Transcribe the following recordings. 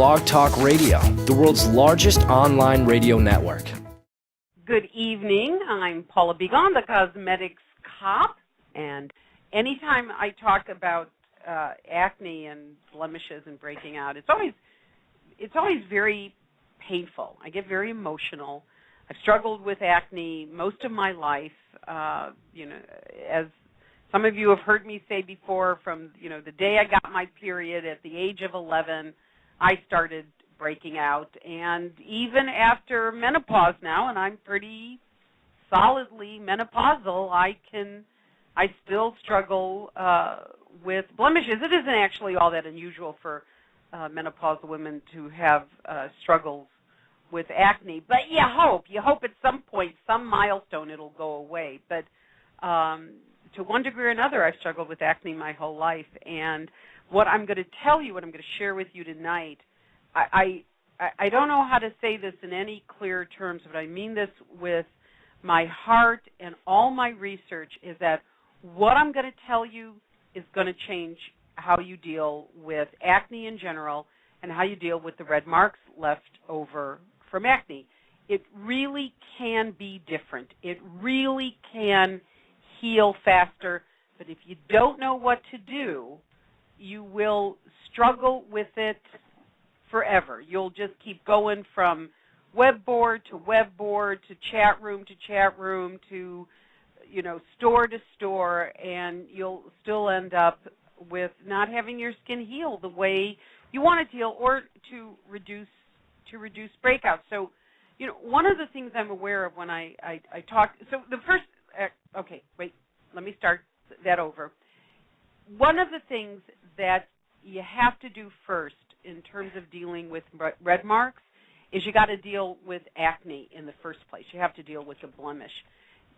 Blog Talk Radio, the world's largest online radio network. Good evening. I'm Paula Begoun, the cosmetics cop, and anytime I talk about acne and blemishes and breaking out, it's always very painful. I get very emotional. I've struggled with acne most of my life. As some of you have heard me say before, from the day I got my period at the age of 11, I started breaking out, and even after menopause now, and I'm pretty solidly menopausal, I still struggle with blemishes. It isn't actually all that unusual for menopausal women to have struggles with acne, but you hope at some point, some milestone, it'll go away. But to one degree or another, I've struggled with acne my whole life, and what I'm going to tell you, what I'm going to share with you tonight, I don't know how to say this in any clear terms, but I mean this with my heart and all my research, is that what I'm going to tell you is going to change how you deal with acne in general and how you deal with the red marks left over from acne. It really can be different. It really can heal faster, but if you don't know what to do, you will struggle with it forever. You'll just keep going from web board to chat room to store to store, and you'll still end up with not having your skin heal the way you want it to heal, or to reduce breakouts. So, one of the things I'm aware of when I talk, so the first, okay, wait, let me start that over. One of the things that you have to do first in terms of dealing with red marks is you got to deal with acne in the first place. You have to deal with the blemish,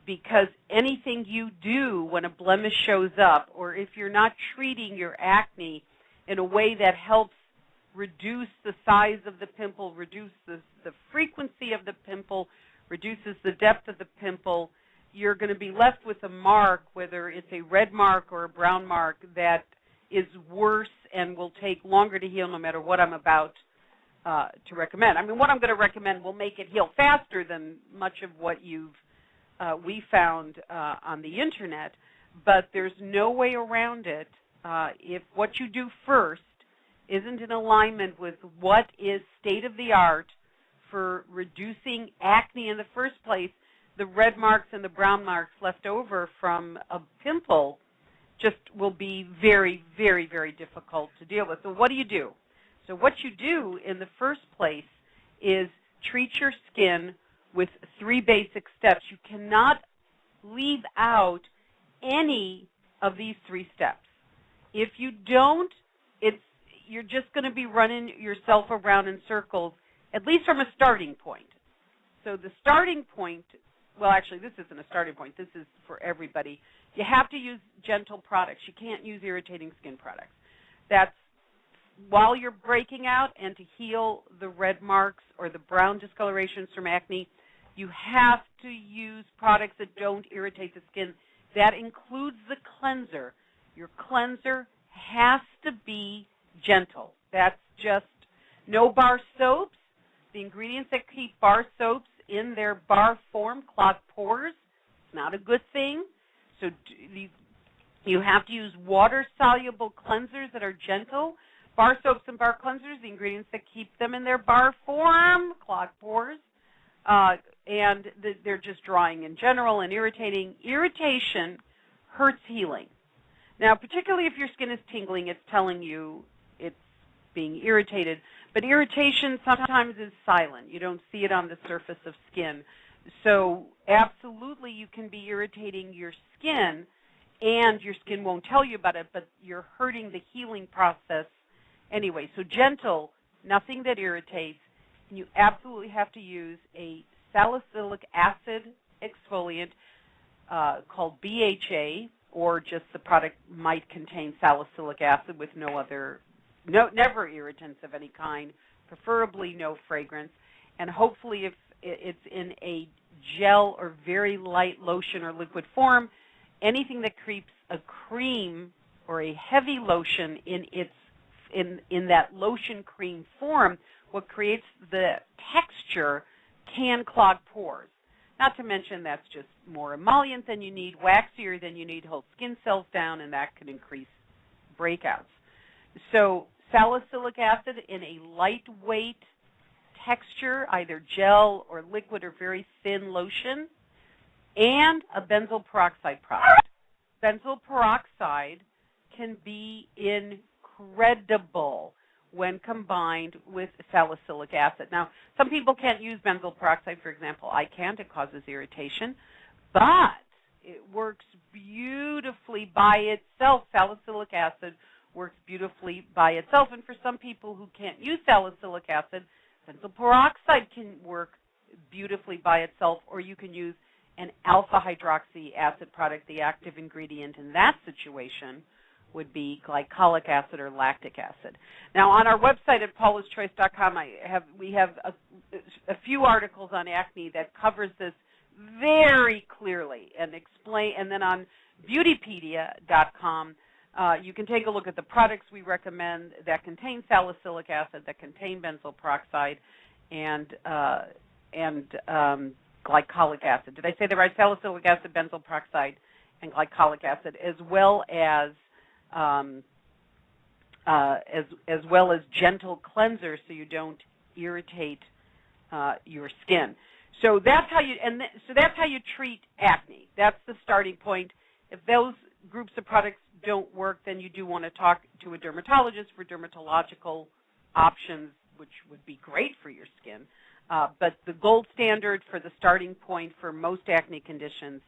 because anything you do when a blemish shows up, or if you're not treating your acne in a way that helps reduce the size of the pimple, reduce the frequency of the pimple, reduces the depth of the pimple, you're going to be left with a mark, whether it's a red mark or a brown mark, that is worse and will take longer to heal no matter what I'm about to recommend. I mean, what I'm going to recommend will make it heal faster than much of what we found on the Internet, but there's no way around it if what you do first isn't in alignment with what is state-of-the-art for reducing acne in the first place. The red marks and the brown marks left over from a pimple just will be very, very, very difficult to deal with. So what do you do? So what you do in the first place is treat your skin with 3 basic steps. You cannot leave out any of these 3 steps. If you don't, you're just going to be running yourself around in circles, at least from a starting point. So the starting point, well, actually, this isn't a starting point. This is for everybody. You have to use gentle products. You can't use irritating skin products. That's while you're breaking out, and to heal the red marks or the brown discolorations from acne, you have to use products that don't irritate the skin. That includes the cleanser. Your cleanser has to be gentle. That's just no bar soaps. The ingredients that keep bar soaps in their bar form clog pores. It's not a good thing. So you have to use water-soluble cleansers that are gentle. Bar soaps and bar cleansers, the ingredients that keep them in their bar form clog pores. And they're just drying in general and irritating. Irritation hurts healing. Now, particularly if your skin is tingling, it's telling you it's being irritated. But irritation sometimes is silent. You don't see it on the surface of skin. So absolutely you can be irritating your skin, and your skin won't tell you about it, but you're hurting the healing process anyway. So gentle, nothing that irritates. And you absolutely have to use a salicylic acid exfoliant called BHA, or just the product might contain salicylic acid with never irritants of any kind, preferably no fragrance, and hopefully if it's in a gel or very light lotion or liquid form, anything that keeps a cream or a heavy lotion in its in that lotion cream form, what creates the texture can clog pores. Not to mention that's just more emollient than you need, waxier than you need, holds skin cells down, and that can increase breakouts. So salicylic acid in a lightweight texture, either gel or liquid or very thin lotion, and a benzoyl peroxide product. Benzoyl peroxide can be incredible when combined with salicylic acid. Now, some people can't use benzoyl peroxide, for example. I can't. It causes irritation. But it works beautifully by itself. Salicylic acid works beautifully by itself. And for some people who can't use salicylic acid, benzoyl peroxide can work beautifully by itself, or you can use an alpha hydroxy acid product. The active ingredient in that situation would be glycolic acid or lactic acid. Now, on our website at paulaschoice.com, we have a few articles on acne that covers this very clearly and explain. And then on beautypedia.com, you can take a look at the products we recommend that contain salicylic acid, that contain benzoyl peroxide, and glycolic acid. Did I say that right? Salicylic acid, benzoyl peroxide, and glycolic acid, as well as gentle cleansers, so you don't irritate your skin. So that's how you treat acne. That's the starting point. If those groups of products don't work, then you do want to talk to a dermatologist for dermatological options, which would be great for your skin. But the gold standard for the starting point for most acne conditions,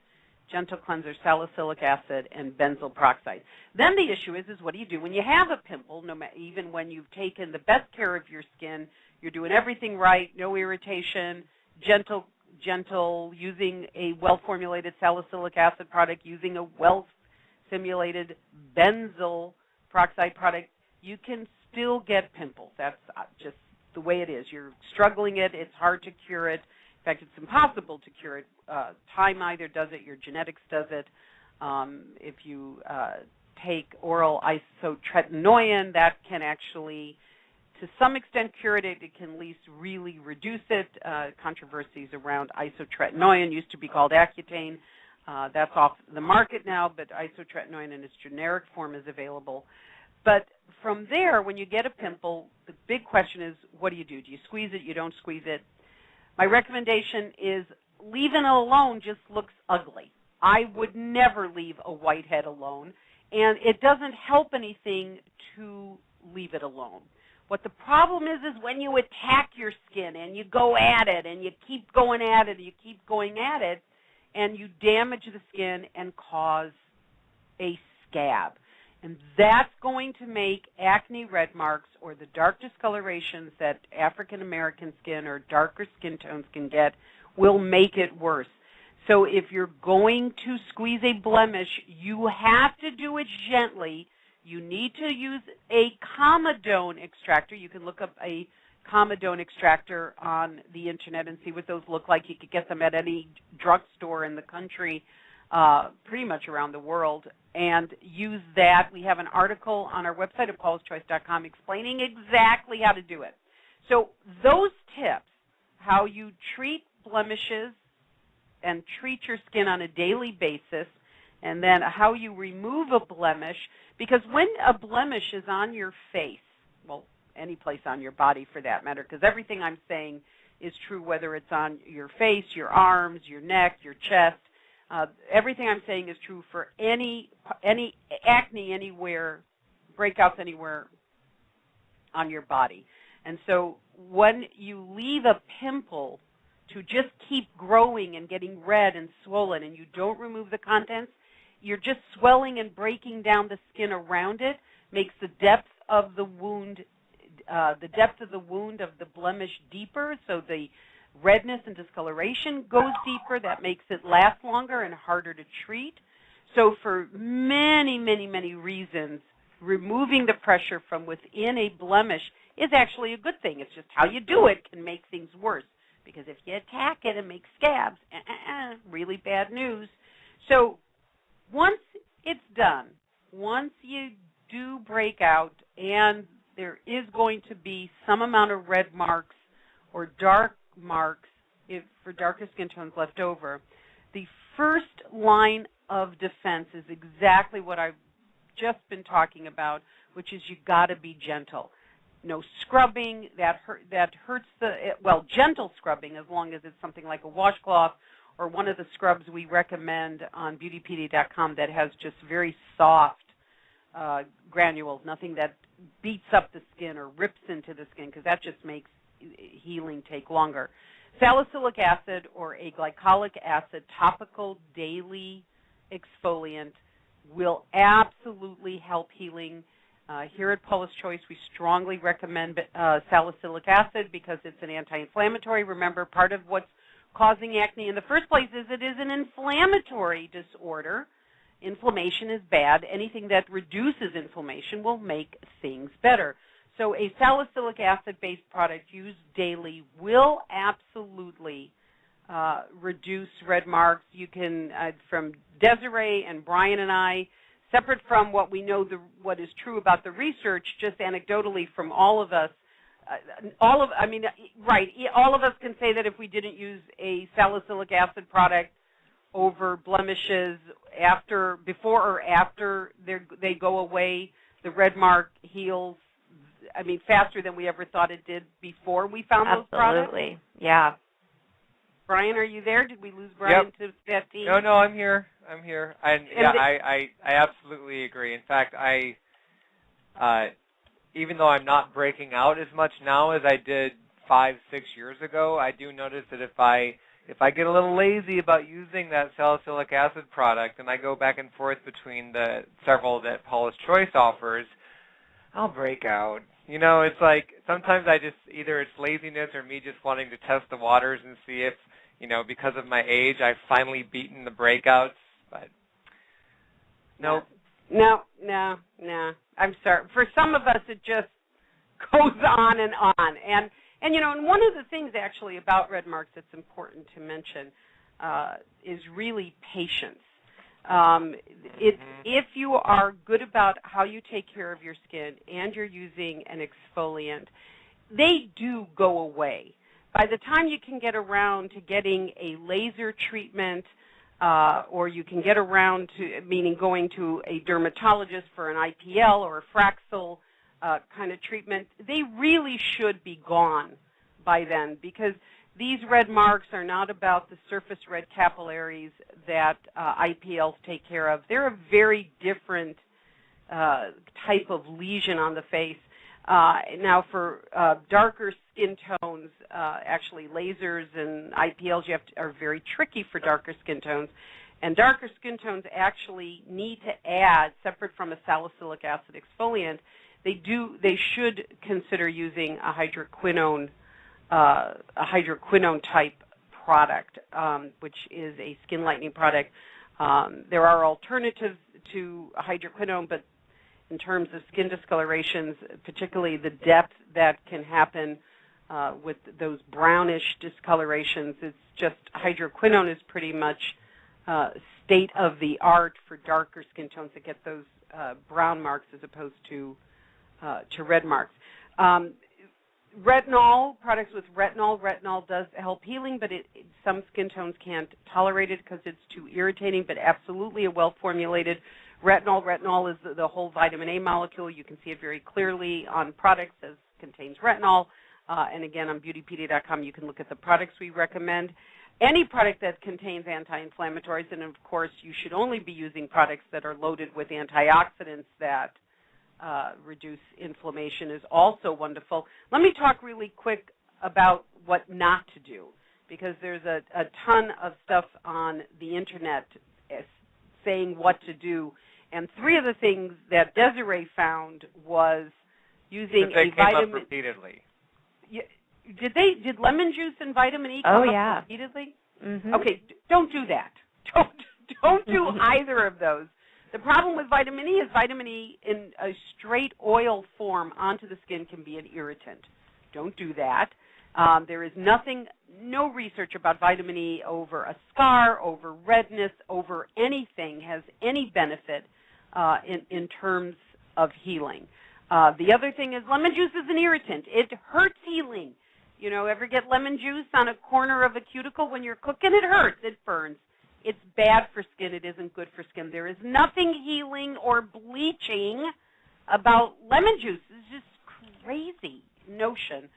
gentle cleanser, salicylic acid, and benzoyl peroxide. Then the issue is what do you do when you have a pimple? Even when you've taken the best care of your skin, you're doing everything right, no irritation, gentle, using a well-formulated salicylic acid product, using a well-simulated benzoyl peroxide product, you can still get pimples. That's just the way it is. You're struggling it's hard to cure it. In fact, it's impossible to cure it. Time either does it, your genetics does it. If you take oral isotretinoin, that can actually, to some extent, cure it. It can at least really reduce it. Controversies around isotretinoin, used to be called Accutane. That's off the market now, but isotretinoin in its generic form is available. But from there, when you get a pimple, the big question is, what do you do? Do you squeeze it? You don't squeeze it? My recommendation is leaving it alone just looks ugly. I would never leave a whitehead alone, and it doesn't help anything to leave it alone. What the problem is when you attack your skin and you go at it and you keep going at it and you keep going at it, and you damage the skin and cause a scab. And that's going to make acne red marks or the dark discolorations that African American skin or darker skin tones can get will make it worse. So if you're going to squeeze a blemish, you have to do it gently. You need to use a comedone extractor. You can look up a comedone extractor on the internet and see what those look like. You could get them at any drugstore in the country, pretty much around the world, and use that. We have an article on our website at paulaschoice.com explaining exactly how to do it. So those tips, how you treat blemishes and treat your skin on a daily basis, and then how you remove a blemish, because when a blemish is on your face, well, any place on your body for that matter, because everything I'm saying is true whether it's on your face, your arms, your neck, your chest. Everything I'm saying is true for any acne anywhere, breakouts anywhere on your body. And so when you leave a pimple to just keep growing and getting red and swollen and you don't remove the contents, you're just swelling and breaking down the skin around it, makes the depth of the wound of the blemish deeper, so the redness and discoloration goes deeper. That makes it last longer and harder to treat. So for many, many, many reasons, removing the pressure from within a blemish is actually a good thing. It's just how you do it can make things worse, because if you attack it and make scabs, really bad news. So once it's done, once you do break out and there is going to be some amount of red marks or dark marks for darker skin tones left over. The first line of defense is exactly what I've just been talking about, which is you got to be gentle. No scrubbing that hurts gentle scrubbing, as long as it's something like a washcloth or one of the scrubs we recommend on beautypedia.com that has just very soft granules, nothing that beats up the skin or rips into the skin, because that just makes healing take longer. Salicylic acid or a glycolic acid topical daily exfoliant will absolutely help healing. Here at Paula's Choice, we strongly recommend salicylic acid because it's an anti-inflammatory. Remember, part of what's causing acne in the first place is it is an inflammatory disorder. Inflammation is bad. Anything that reduces inflammation will make things better. So a salicylic acid-based product used daily will absolutely reduce red marks. You can, from Desiree and Brian and I, separate from what we know, what is true about the research, just anecdotally from all of us, all of us can say that if we didn't use a salicylic acid product over blemishes before or after they go away, the red mark heals, faster than we ever thought it did before we found those products. Absolutely, yeah. Brian, are you there? Did we lose Brian to that team? No, I'm here. I absolutely agree. In fact, even though I'm not breaking out as much now as I did 5-6 years ago, I do notice that if I get a little lazy about using that salicylic acid product and I go back and forth between the several that Paula's Choice offers, I'll break out. It's like sometimes either it's laziness or me just wanting to test the waters and see if, because of my age, I've finally beaten the breakouts. But no. I'm sorry. For some of us, it just goes on and on. And one of the things actually about red marks that's important to mention is really patience. If you are good about how you take care of your skin and you're using an exfoliant, they do go away. By the time you can get around to getting a laser treatment or you can get around to, meaning going to a dermatologist for an IPL or a Fraxel kind of treatment, they really should be gone by then, because these red marks are not about the surface red capillaries that IPLs take care of. They're a very different type of lesion on the face. Now, for darker skin tones, actually lasers and IPLs are very tricky for darker skin tones. And darker skin tones actually need to add, separate from a salicylic acid exfoliant, they should consider using a hydroquinone type product, which is a skin lightening product. There are alternatives to hydroquinone, but in terms of skin discolorations, particularly the depth that can happen with those brownish discolorations, it's just hydroquinone is pretty much state of the art for darker skin tones that get those brown marks as opposed to red marks. Retinol, products with retinol does help healing, but some skin tones can't tolerate it because it's too irritating, but absolutely a well-formulated retinol. Retinol is the whole vitamin A molecule. You can see it very clearly on products as contains retinol. And again, on beautypedia.com, you can look at the products we recommend. Any product that contains anti-inflammatories, and of course, you should only be using products that are loaded with antioxidants that reduce inflammation, is also wonderful. Let me talk really quick about what not to do, because there's a ton of stuff on the internet saying what to do. And three of the things that Desiree found was using a vitamin. They came up repeatedly. Did lemon juice and vitamin E come up repeatedly? Mm-hmm. Okay, don't do that. Don't do either of those. The problem with vitamin E is vitamin E in a straight oil form onto the skin can be an irritant. Don't do that. There is no research about vitamin E over a scar, over redness, over anything has any benefit in terms of healing. The other thing is lemon juice is an irritant. It hurts healing. You know, ever get lemon juice on a corner of a cuticle when you're cooking? It hurts. It burns. It's bad for skin. It isn't good for skin. There is nothing healing or bleaching about lemon juice. It's just crazy notion.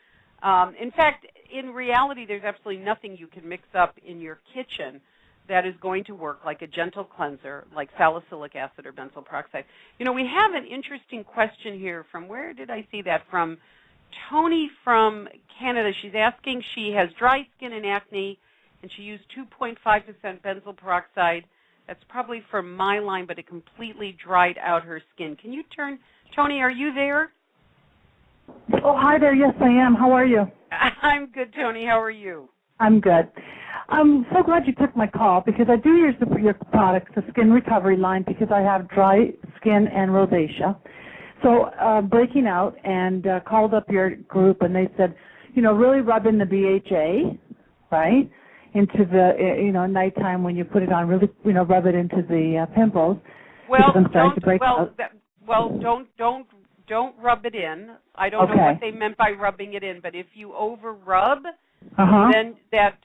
In fact, in reality, there's absolutely nothing you can mix up in your kitchen that is going to work like a gentle cleanser, like salicylic acid or benzoyl peroxide. You know, we have an interesting question here from, where did I see that? From Tony from Canada. She's asking, she has dry skin and acne, and she used 2.5% benzoyl peroxide. That's probably from my line, but it completely dried out her skin. Can you turn, Tony, are you there? Oh, hi there. Yes, I am. How are you? I'm good, Tony. How are you? I'm good. I'm so glad you took my call because I do use your products, the skin recovery line, because I have dry skin and rosacea. So breaking out and called up your group, and they said, you know, really rub in the BHA, right, into the, nighttime when you put it on, really, rub it into the pimples. Well, don't rub it in. I don't know what they meant by rubbing it in, but if you over rub, then that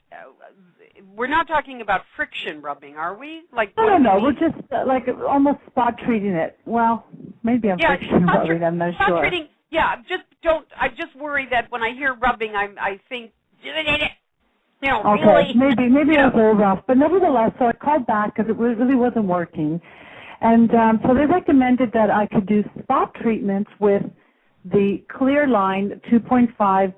we're not talking about friction rubbing, are we? Like no, we're just like almost spot treating it. Well, maybe I'm friction rubbing. I'm not sure. Treating, just don't. I just worry that when I hear rubbing, I think, really. Maybe I was a little rough, but nevertheless, so I called back because it really wasn't working. And so they recommended that I could do spot treatments with the clear line 2.5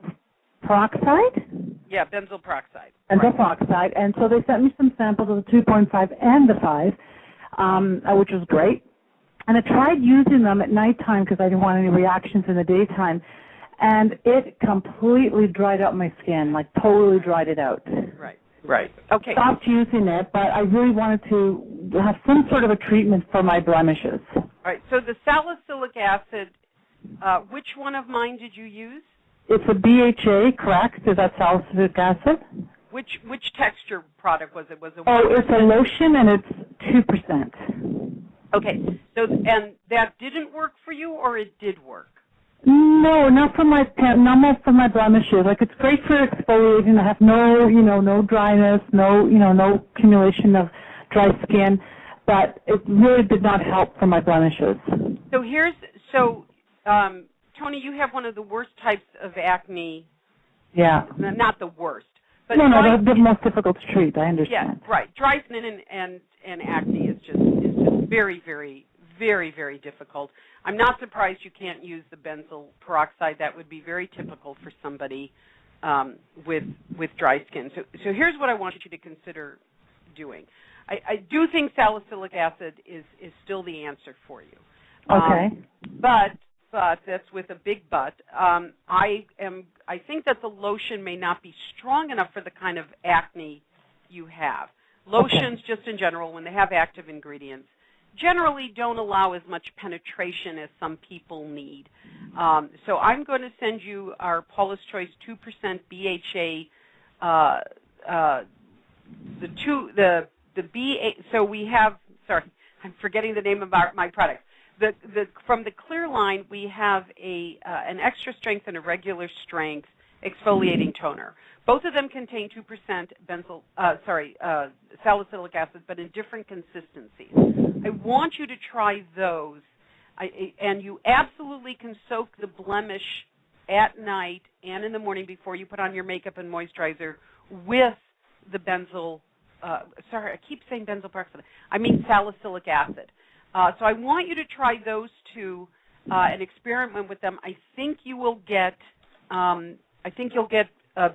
peroxide. Yeah, benzoyl peroxide. Benzoyl peroxide. And so they sent me some samples of the 2.5 and the 5, which was great. And I tried using them at nighttime because I didn't want any reactions in the daytime. And it completely dried out my skin, like totally dried it out. Right. Okay. Stopped using it, but I really wanted to have some sort of a treatment for my blemishes. All right. So the salicylic acid, which one of mine did you use? It's a BHA, correct? Is that salicylic acid? Which texture product was it? Was it? It's a lotion, and it's 2%. Okay. So and that didn't work for you, or it did work? No, not for my blemishes. Like, it's great for exfoliating. I have no dryness, no accumulation of dry skin, but it really did not help for my blemishes. Tony, you have one of the worst types of acne. Yeah. Not the worst, but no, the most difficult to treat. I understand. Yeah, right. Dry skin and acne is just very, very, very, very difficult. I'm not surprised you can't use the benzoyl peroxide. That would be very typical for somebody with dry skin. So here's what I want you to consider doing. I do think salicylic acid is still the answer for you. Okay. But that's with a big but. I think that the lotion may not be strong enough for the kind of acne you have. Lotions, just in general, when they have active ingredients, generally don't allow as much penetration as some people need. So I'm going to send you our Paula's Choice 2% BHA. So we have. Sorry, I'm forgetting the name of my product. From the clear line, we have an extra strength and a regular strength exfoliating toner. Both of them contain 2% salicylic acid, but in different consistencies. I want you to try those, and you absolutely can soak the blemish at night and in the morning before you put on your makeup and moisturizer with the benzoyl. Sorry, I keep saying benzoyl peroxide. I mean salicylic acid. So I want you to try those two and experiment with them. I think you will get. You'll get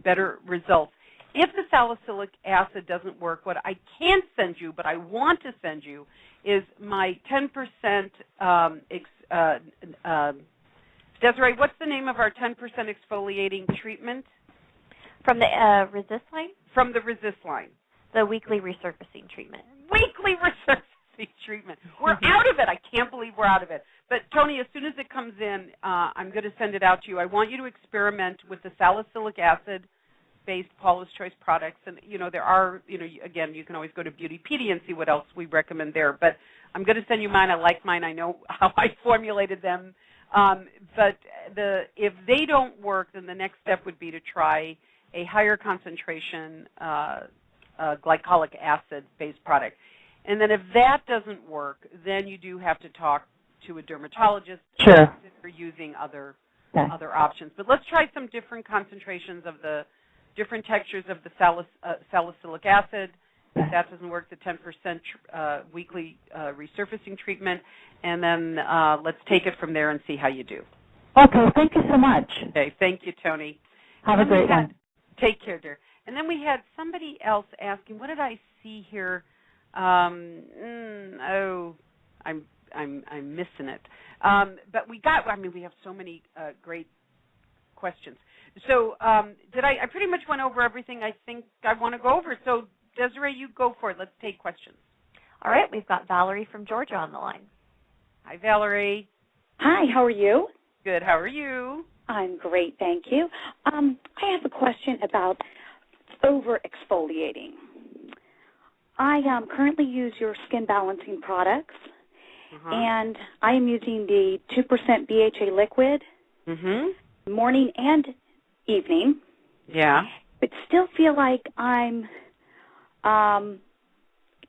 better results. If the salicylic acid doesn't work, what I can't send you, but I want to send you, is my 10%. Desiree, what's the name of our 10% exfoliating treatment? From the Resist line? From the Resist line. The weekly resurfacing treatment. Weekly resurfacing treatment. We're out of it. I can't believe we're out of it. But, Tony, as soon as it comes in, I'm going to send it out to you. I want you to experiment with the salicylic acid-based Paula's Choice products. And, there are, again, you can always go to Beautypedia and see what else we recommend there. But I'm going to send you mine. I like mine. I know how I formulated them. But if they don't work, then the next step would be to try a higher concentration glycolic acid-based product. And then if that doesn't work, then you do have to talk to a dermatologist Sure. for using other Okay. options. But let's try some different concentrations of the different textures of the salicylic acid. If that doesn't work, the 10% weekly resurfacing treatment. And then let's take it from there and see how you do. Okay, thank you so much. Okay, thank you, Tony. Have a great one. Take care, dear. And then we had somebody else asking, what did I see here? I'm missing it. But we have so many great questions. So I pretty much went over everything I think I want to go over. So Desiree, you go for it. Let's take questions. All right, we've got Valerie from Georgia on the line. Hi, Valerie. Hi, how are you? Good. How are you? I'm great, thank you. I have a question about over-exfoliating. I currently use your skin balancing products, and I am using the 2% BHA liquid morning and evening. Yeah. But still feel like I'm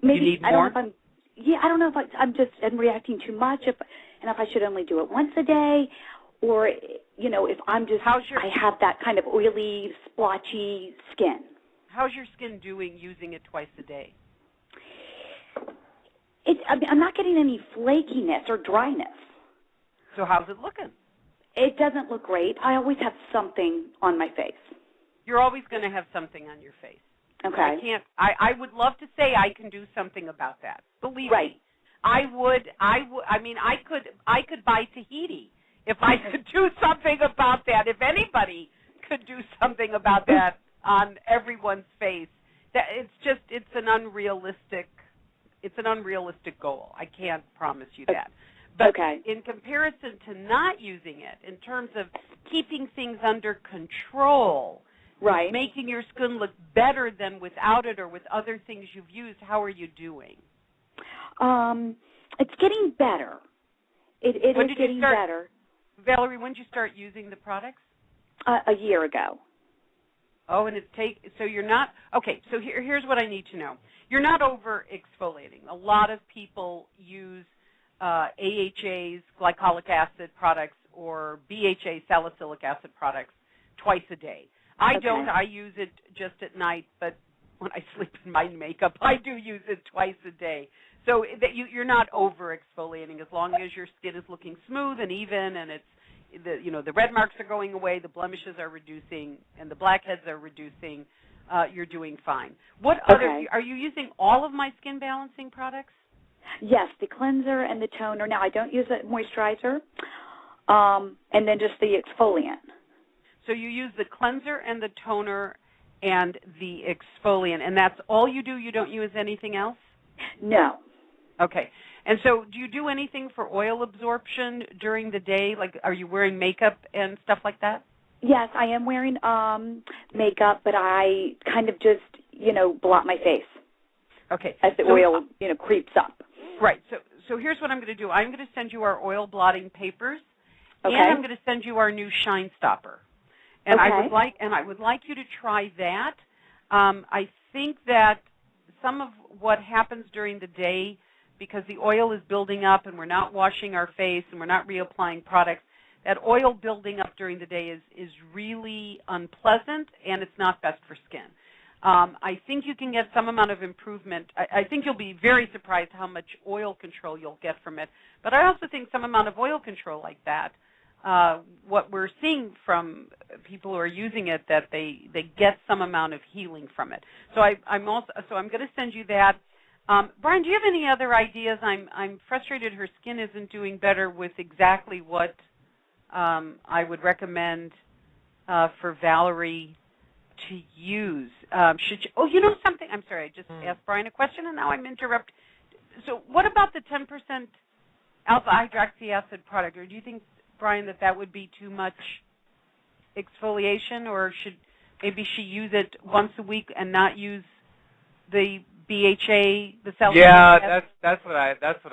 maybe you need I more? don't know if I don't know if I'm reacting too much, and if I should only do it once a day, or if I'm just I have that kind of oily, splotchy skin. How's your skin doing using it twice a day? I'm not getting any flakiness or dryness. So how's it looking? It doesn't look great. I always have something on my face. You're always going to have something on your face. Okay. I would love to say I can do something about that. Believe me. I could buy Tahiti if I could do something about that. If anybody could do something about that on everyone's face, it's an unrealistic goal. I can't promise you that. But in comparison to not using it, in terms of keeping things under control, making your skin look better than without it or with other things you've used, how are you doing? It's getting better. It is getting better. Valerie, when did you start using the products? A year ago. Oh, and so you're not, okay, so here's what I need to know. You're not over-exfoliating. A lot of people use AHA's glycolic acid products or BHA salicylic acid products twice a day. I don't. I use it just at night, but when I sleep in my makeup, I do use it twice a day. So that you're not over-exfoliating as long as your skin is looking smooth and even, and the red marks are going away, the blemishes are reducing, and the blackheads are reducing. You're doing fine. What other are you using? All of my skin balancing products? Yes, the cleanser and the toner. Now I don't use a moisturizer, and then just the exfoliant. So you use the cleanser and the toner and the exfoliant, and that's all you do? You don't use anything else? No. Okay. And so do you do anything for oil absorption during the day? Like, are you wearing makeup and stuff like that? Yes, I am wearing makeup, but I kind of just, blot my face. Okay. As the oil, creeps up. Right. So here's what I'm going to do. I'm going to send you our oil blotting papers, and I'm going to send you our new Shine Stopper. And I would like you to try that. I think that some of what happens during the day, because the oil is building up and we're not washing our face and we're not reapplying products, that oil building up during the day is really unpleasant, and it's not best for skin. I think you can get some amount of improvement. I think you'll be very surprised how much oil control you'll get from it. But I also think some amount of oil control like that, what we're seeing from people who are using it, that they get some amount of healing from it. So I'm going to send you that. Brian, do you have any other ideas? I'm frustrated her skin isn't doing better with exactly what I would recommend for Valerie to use. You know something? I'm sorry, I just asked Brian a question and now I'm interrupted. So what about the 10% alpha hydroxy acid product? Or do you think, Brian, that would be too much exfoliation, or should maybe she use it once a week and not use the BHA, the salicylic acid? Yeah, that's what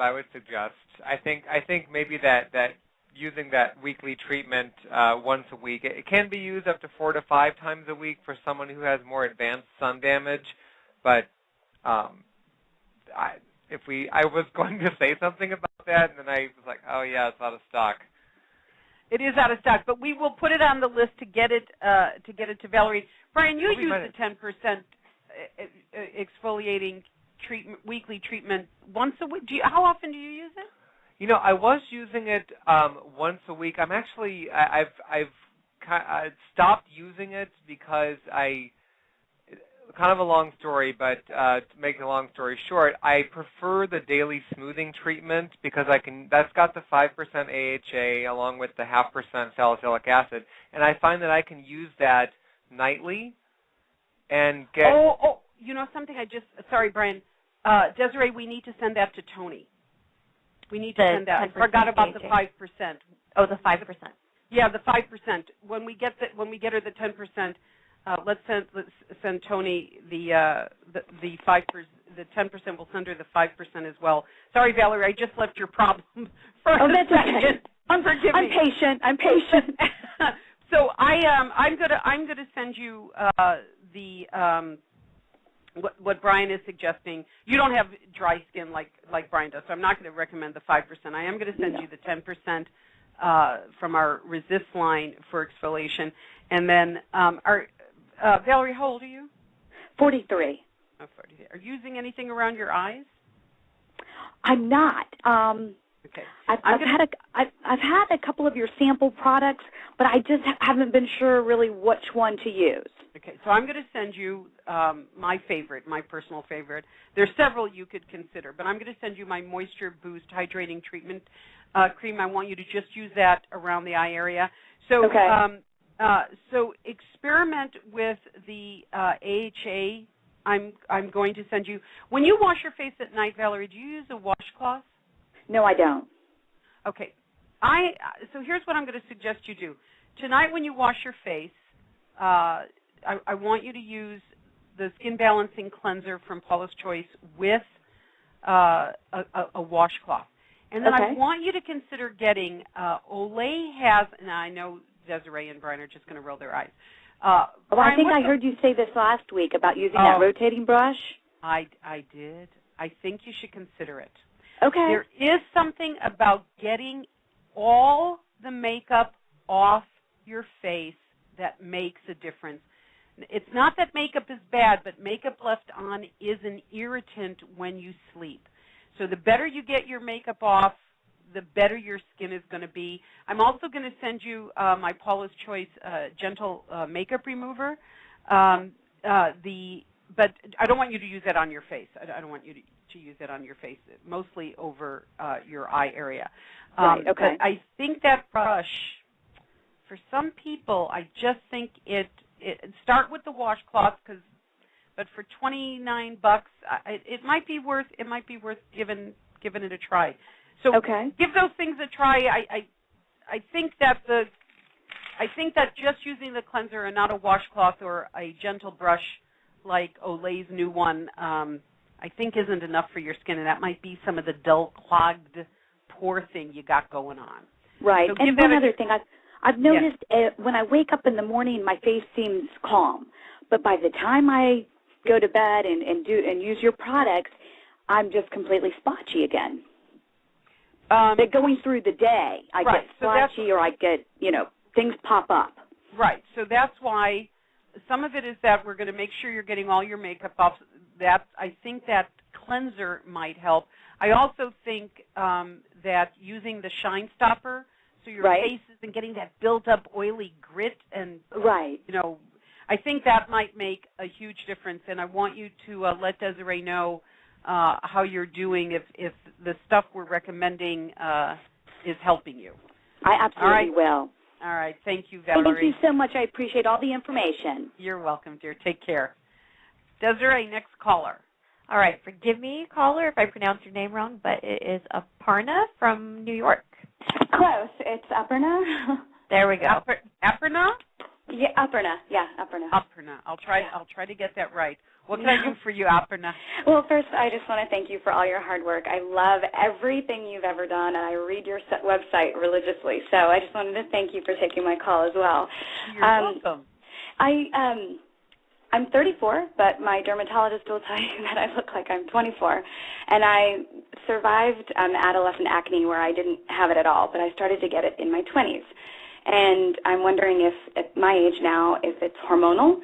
I would suggest. I think maybe that using that weekly treatment once a week. It can be used up to 4 to 5 times a week for someone who has more advanced sun damage, but I was going to say something about that, and then I was like, oh, yeah, it's out of stock. It is out of stock, but we will put it on the list to get it to Valerie. Brian, you use the 10% exfoliating treatment, weekly treatment once a week. How often do you use it? You know, I was using it once a week. I'm actually I've stopped using it because kind of a long story, but to make a long story short, I prefer the daily smoothing treatment because that's got the 5% AHA along with the 0.5% salicylic acid, and I find that I can use that nightly and get. Oh, you know something? Sorry, Brian. Desiree, we need to send that to Tony. We need to send that. I forgot about the 5%. Oh, the 5%. Yeah, the 5%. When we get her the 10%. Let's send Tony the 5%. The 10%. We'll send her the 5% as well. Sorry, Valerie, I just left your problem for a that's second. Okay. Forgive me. I'm patient. So I'm gonna send you what Brian is suggesting. You don't have dry skin like Brian does, so I'm not going to recommend the 5%. I am going to send you the 10% from our Resist line for exfoliation, and then Valerie, how old are you? 43. Oh, 43. Are you using anything around your eyes? I'm not. Okay. I've had a couple of your sample products, but I just haven't been sure really which one to use. Okay, so I'm going to send you my personal favorite. There's several you could consider, but I'm going to send you my Moisture Boost Hydrating Treatment Cream. I want you to just use that around the eye area. So, okay. So experiment with the AHA. I'm going to send you. When you wash your face at night, Valerie, do you use a washcloth? No, I don't. Okay. So here's what I'm going to suggest you do. Tonight when you wash your face, I want you to use the Skin Balancing Cleanser from Paula's Choice with a washcloth. And then I want you to consider getting, Olay has, and I know Desiree and Brian are just going to roll their eyes. I think I heard you say this last week about using that rotating brush. I did. I think you should consider it. Okay. There is something about getting all the makeup off your face that makes a difference. It's not that makeup is bad, but makeup left on is an irritant when you sleep. So the better you get your makeup off, the better your skin is going to be. I'm also going to send you my Paula's Choice Gentle Makeup Remover. But I don't want you to use that on your face. I don't want you to use that on your face, mostly over your eye area. Right, okay. But I think that brush, for some people, I just think it start with the washcloth, but for $29, it might be worth giving it a try. So give those things a try. I think that just using the cleanser and not a washcloth or a gentle brush like Olay's new one, I think isn't enough for your skin, and that might be some of the dull, clogged pore thing you got going on. Right. So and one other thing, I've noticed when I wake up in the morning, my face seems calm, but by the time I go to bed and use your products, I'm just completely splotchy again. Going through the day, I get splotchy, or I get, things pop up. Right. So that's why some of it is that we're going to make sure you're getting all your makeup off. I think that cleanser might help. I also think that using the Shine Stopper, so your face isn't getting that built-up oily grit, and I think that might make a huge difference. And I want you to let Desiree know how you're doing if the stuff we're recommending is helping you. I absolutely will. All right. Thank you, Valerie. Thank you so much. I appreciate all the information. You're welcome, dear. Take care. Desiree, next caller. All right. Forgive me, caller, if I pronounce your name wrong, but it is Aparna from New York. Close. It's Aparna. There we go. Aparna? Yeah, Aparna. Yeah, Aparna. Aparna. I'll try to get that right. What can I do for you, Aparna? Well, first, I just want to thank you for all your hard work. I love everything you've ever done, and I read your website religiously. So I just wanted to thank you for taking my call as well. You're welcome. I'm 34, but my dermatologist will tell you that I look like I'm 24. And I survived adolescent acne where I didn't have it at all, but I started to get it in my 20s. And I'm wondering if, at my age now, if it's hormonal.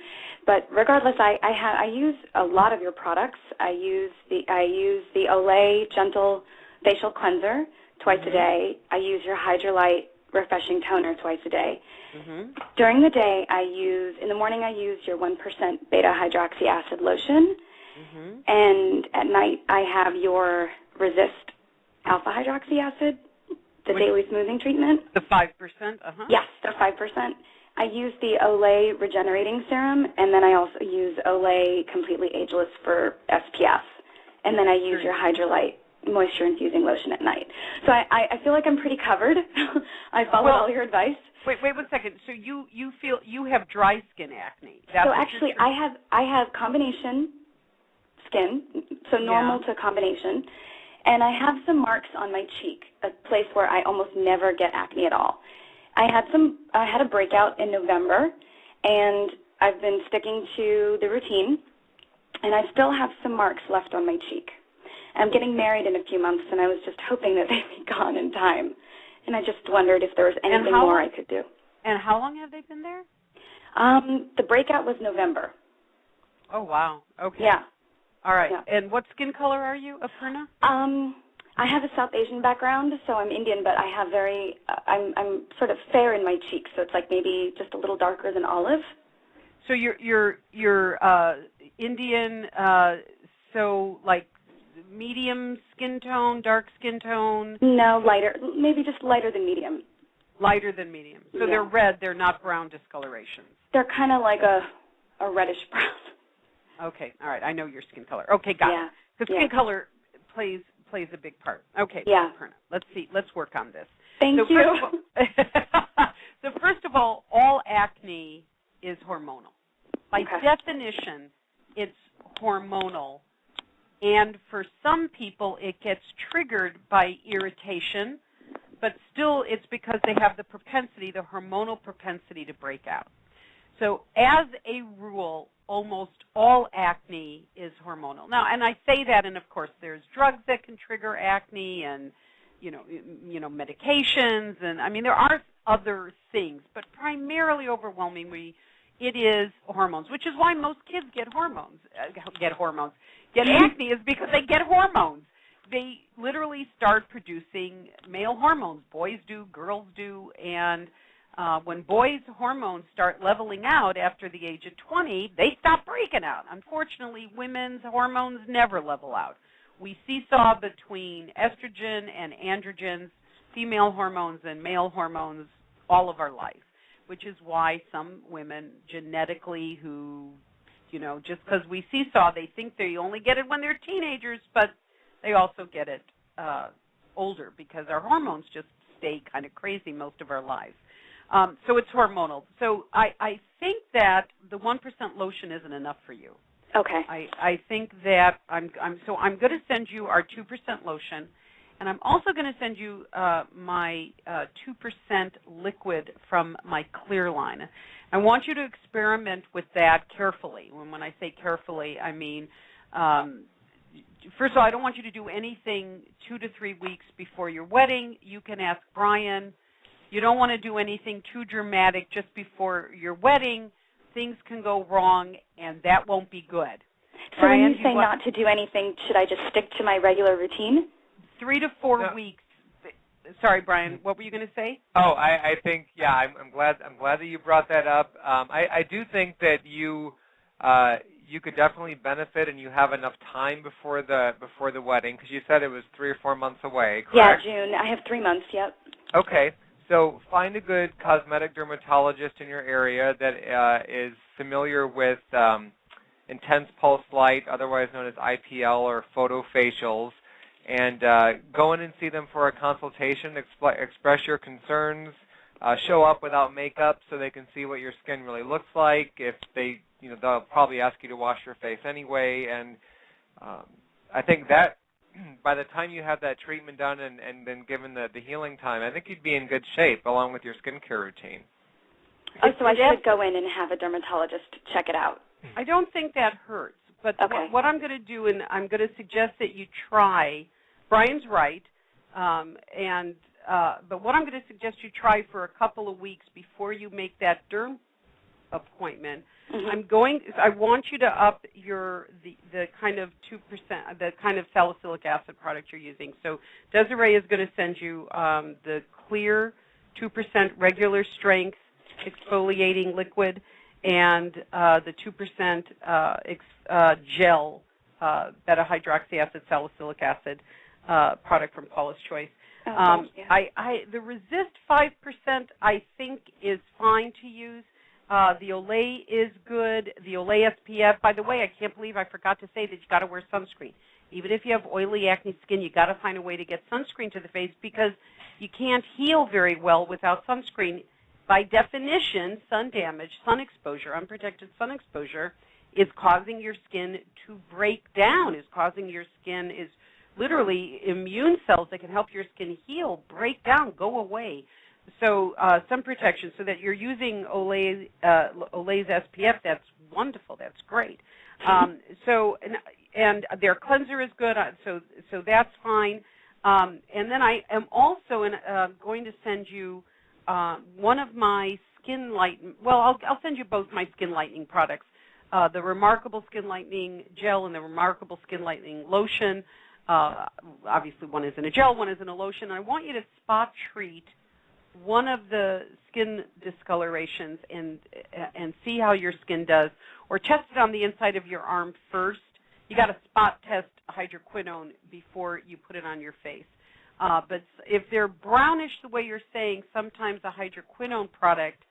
But regardless, I use a lot of your products. I use the Olay Gentle Facial Cleanser twice a day. I use your Hydrolite Refreshing Toner twice a day. During the day, in the morning I use your 1% beta-hydroxy acid lotion. And at night I have your Resist alpha-hydroxy acid, the daily smoothing treatment. The 5%? Yes, the 5%. I use the Olay Regenerating Serum, and then I also use Olay Completely Ageless for SPF. And then I use your Hydrolite Moisture Infusing Lotion at night. So I feel like I'm pretty covered. I followed all your advice. Wait 1 second. So you feel you have dry skin acne? So actually, I have combination skin, so normal to combination, and I have some marks on my cheek, a place where I almost never get acne at all. I had a breakout in November, and I've been sticking to the routine, and I still have some marks left on my cheek. I'm getting married in a few months, and I was just hoping that they'd be gone in time. And I just wondered if there was anything more I could do. And how long have they been there? The breakout was November. Oh, wow. Okay. Yeah. All right. Yeah. And what skin color are you, Aparna? I have a South Asian background, so I'm Indian, but I have I'm sort of fair in my cheeks, so it's like maybe just a little darker than olive. So you're Indian, so like medium skin tone, dark skin tone? No, lighter, maybe just lighter than medium. Lighter than medium. So they're red, they're not brown discolorations. They're kind of like a reddish brown. Okay, all right, I know your skin color. Okay, got it. Because skin color plays a big part. Okay, Aparna, let's work on this. Thank you. So first of all acne is hormonal. By definition, it's hormonal. And for some people, it gets triggered by irritation, but still it's because they have the propensity, the hormonal propensity to break out. So as a rule, almost all acne is hormonal. Now, and I say that, and of course there's drugs that can trigger acne and, you know, medications, and I mean there are other things, but primarily, overwhelmingly, it is hormones, which is why most kids get acne is because they get hormones. They literally start producing male hormones. Boys do, girls do, and when boys' hormones start leveling out after the age of 20, they stop breaking out. Unfortunately, women's hormones never level out. We seesaw between estrogen and androgens, female hormones and male hormones, all of our life, which is why some women genetically who, you know, just because we seesaw, they think they only get it when they're teenagers, but they also get it older because our hormones just stay kind of crazy most of our lives. So it's hormonal. So I think that the 1% lotion isn't enough for you. Okay. I think that I'm going to send you our 2% lotion, and I'm also going to send you my 2% liquid from my clear line. I want you to experiment with that carefully. When I say carefully, I mean, first of all, I don't want you to do anything 2 to 3 weeks before your wedding. You can ask Brian. You don't want to do anything too dramatic just before your wedding. Things can go wrong, and that won't be good. So Brian, when you say not to do anything, should I just stick to my regular routine? 3 to 4 weeks. Sorry, Brian, what were you going to say? Oh, I think, I'm glad that you brought that up. I do think that you could definitely benefit, and you have enough time before the wedding, because you said it was 3 or 4 months away, correct? Yeah, June. I have 3 months, yep. Okay. So find a good cosmetic dermatologist in your area that is familiar with intense pulse light, otherwise known as IPL or photofacials, and go in and see them for a consultation, express your concerns, show up without makeup so they can see what your skin really looks like. If they, they'll probably ask you to wash your face anyway. And I think that by the time you have that treatment done and then given the healing time, I think you'd be in good shape along with your skincare routine. Oh, so I should go in and have a dermatologist check it out. I don't think that hurts. But okay. what I'm going to do, and I'm going to suggest that you try, Brian's right, but what I'm going to suggest you try for a couple of weeks before you make that derm appointment, I want you to up the kind of 2%, the kind of salicylic acid product you're using. So Desiree is going to send you the clear 2% regular strength exfoliating liquid and the 2% gel beta-hydroxy acid salicylic acid product from Paula's Choice. The Resist 5% I think is fine to use. The Olay is good. The Olay SPF, by the way, I can't believe I forgot to say that you got to wear sunscreen. Even if you have oily acne skin, you got to find a way to get sunscreen to the face because you can't heal very well without sunscreen. By definition, sun damage, sun exposure, unprotected sun exposure is causing your skin to break down, is causing your skin, is literally immune cells that can help your skin heal, break down, go away. So sun protection, so that you're using Olay's SPF, that's wonderful, that's great. And their cleanser is good, so that's fine. And then I am also going to send you one of my skin lightening, I'll send you both my skin lightening products, the Remarkable Skin Lightening Gel and the Remarkable Skin Lightening Lotion. Obviously, one is in a gel, one is in a lotion. I want you to spot treat one of the skin discolorations and see how your skin does, or test it on the inside of your arm first. You got to spot test hydroquinone before you put it on your face. But if they're brownish the way you're saying, sometimes a hydroquinone product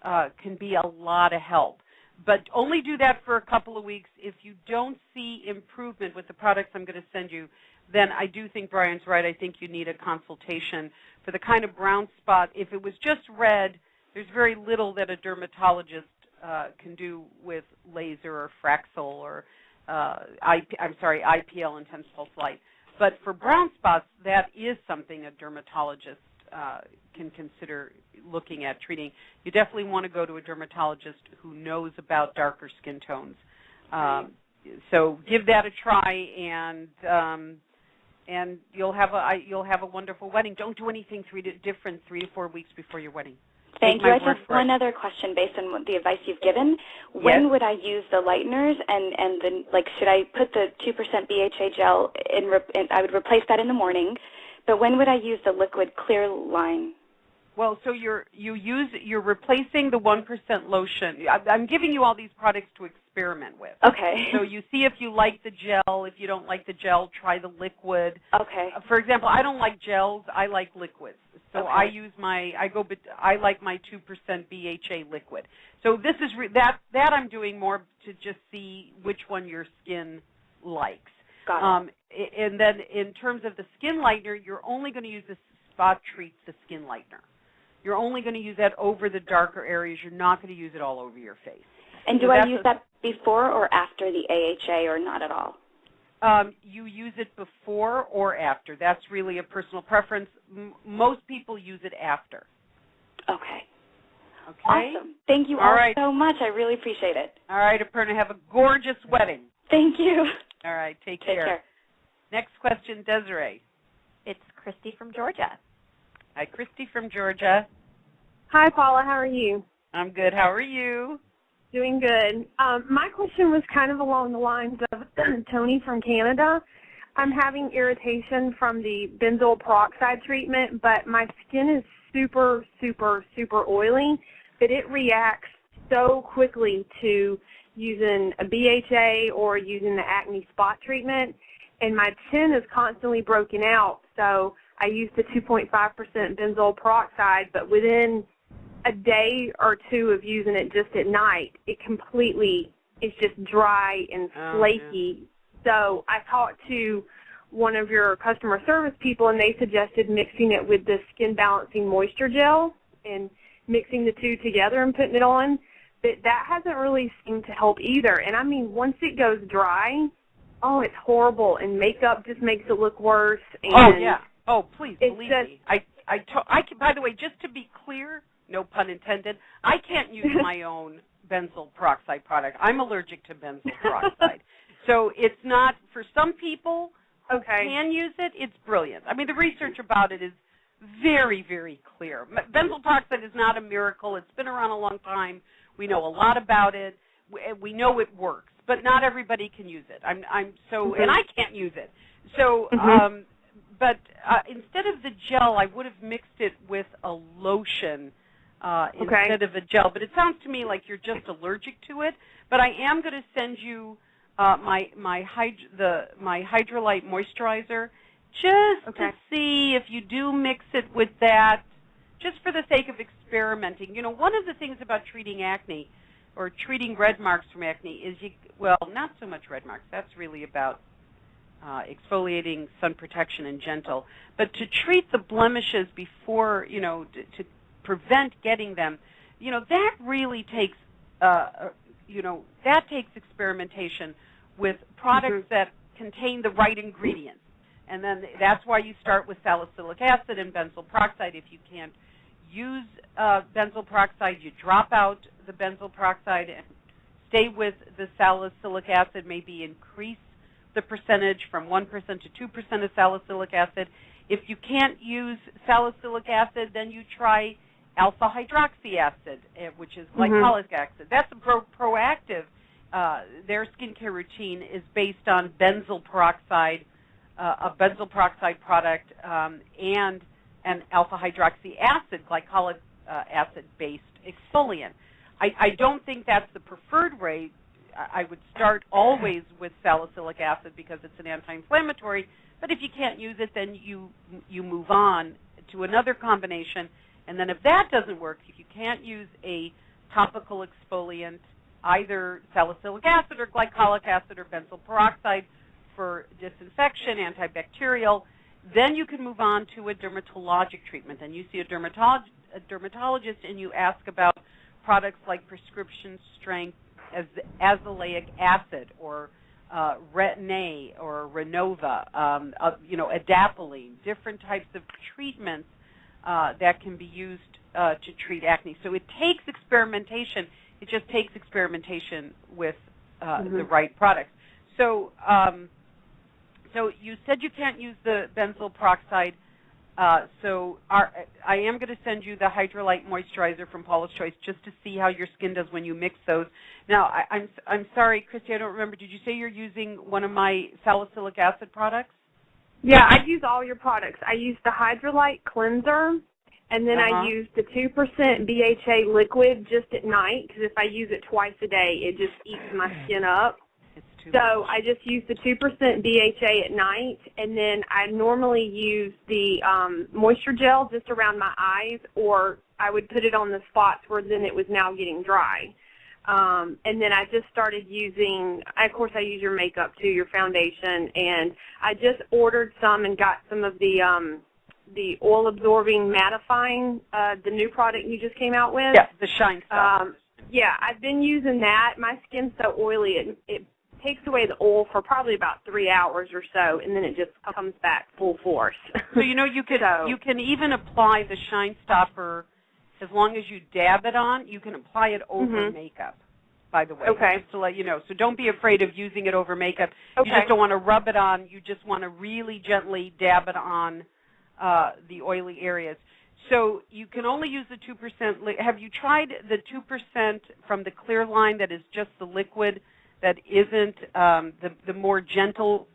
can be a lot of help. But only do that for a couple of weeks. If you don't see improvement with the products I'm going to send you, then I do think Brian's right. I think you need a consultation for the kind of brown spot. If it was just red, there's very little that a dermatologist can do with laser or Fraxel or IPL, intense pulse light. But for brown spots, that is something a dermatologist can consider looking at treating. You definitely want to go to a dermatologist who knows about darker skin tones. So give that a try, and you'll have a wonderful wedding. Don't do anything different 3 to 4 weeks before your wedding. Thank you. I have one other question based on the advice you've given. When would I use the lighteners, and should I put the 2% BHA gel in? I would replace that in the morning, but when would I use the liquid clear line? Well, so you're replacing the 1% lotion. I'm giving you all these products to experiment with. Okay. So you see if you like the gel. If you don't like the gel, try the liquid. Okay. For example, I don't like gels. I like liquids. So I use I like my 2% BHA liquid. So this is that I'm doing more to just see which one your skin likes. Got it. And then in terms of the skin lightener, you're only going to use the Spot Treat, the skin lightener. You're only going to use that over the darker areas. You're not going to use it all over your face. And do I use that before or after the AHA, or not at all? You use it before or after. That's really a personal preference. Most people use it after. Okay. Okay. Awesome. Thank you all so much. I really appreciate it. All right, Aparna, have a gorgeous wedding. Thank you. All right, take care. Next question, Desiree. It's Christy from Georgia. Hi, Christy from Georgia. Hi, Paula. How are you? I'm good. How are you? Doing good. My question was kind of along the lines of Tony from Canada. I'm having irritation from the benzoyl peroxide treatment, but my skin is super, super, super oily, but it reacts so quickly to using a BHA or using the acne spot treatment, and my chin is constantly broken out. So I use the 2.5% benzoyl peroxide, but within a day or two of using it just at night, it completely is just dry and flaky. So I talked to one of your customer service people, and they suggested mixing it with the Skin Balancing Moisture Gel and mixing the two together and putting it on, but that hasn't really seemed to help either. And I mean, once it goes dry, oh, it's horrible, and makeup just makes it look worse. And oh, yeah. Oh, please, believe just, me. I can, by the way, just to be clear, no pun intended, I can't use my own benzoyl peroxide product. I'm allergic to benzoyl peroxide. So it's not, for some people who can use it, it's brilliant. I mean, the research about it is very, very clear. Benzoyl peroxide is not a miracle. It's been around a long time. We know a lot about it. We know it works, but not everybody can use it. And I can't use it. So, but instead of the gel, I would have mixed it with a lotion instead of a gel. But it sounds to me like you're just allergic to it. But I am going to send you my Hydrolite moisturizer just to see if you do mix it with that, just for the sake of experimenting. You know, one of the things about treating acne or treating red marks from acne is not so much red marks. That's really about exfoliating, sun protection, and gentle. But to treat the blemishes before, to prevent getting them, that really takes, that takes experimentation with products that contain the right ingredients. And then that's why you start with salicylic acid and benzoyl peroxide. If you can't use benzoyl peroxide, you drop out the benzoyl peroxide and stay with the salicylic acid, maybe increase the percentage from 1% to 2% of salicylic acid. If you can't use salicylic acid, then you try alpha hydroxy acid, which is glycolic acid. That's a proactive. Their skincare routine is based on benzoyl peroxide, a benzoyl peroxide product, and an alpha hydroxy acid, glycolic acid-based exfoliant. I don't think that's the preferred way. I would start always with salicylic acid because it's an anti-inflammatory, but if you can't use it, then you move on to another combination. And then if that doesn't work, if you can't use a topical exfoliant, either salicylic acid or glycolic acid or benzoyl peroxide for disinfection, antibacterial, then you can move on to a dermatologic treatment. Then you see a dermatologist and you ask about products like prescription strength azelaic acid or Retin-A or Renova, adapalene, different types of treatments that can be used to treat acne. So it takes experimentation. It just takes experimentation with the right products. So, so you said you can't use the benzoyl peroxide. So I am going to send you the Hydrolite moisturizer from Paula's Choice just to see how your skin does when you mix those. Now, I'm sorry, Christy, I don't remember. Did you say you're using one of my salicylic acid products? Yeah, I use all your products. I use the Hydrolite cleanser, and then I use the 2% BHA liquid just at night, because if I use it twice a day, it just eats my skin up. So I just use the 2% BHA at night, and then I normally use the moisture gel just around my eyes, or I would put it on the spots where then it was now getting dry. And then I just started using, of course I use your makeup too, your foundation, and I just ordered some and got some of the oil-absorbing mattifying, the new product you just came out with. Yeah, the Shine stuff. Yeah, I've been using that. My skin's so oily, it takes away the oil for probably about 3 hours or so, and then it just comes back full force. So you can even apply the Shine Stopper as long as you dab it on. You can apply it over makeup, by the way, just to let you know. So don't be afraid of using it over makeup. You just don't want to rub it on. You just want to really gently dab it on the oily areas. So you can only use the 2%. Have you tried the 2% from the clear line that is just the liquid, that isn't the more gentle?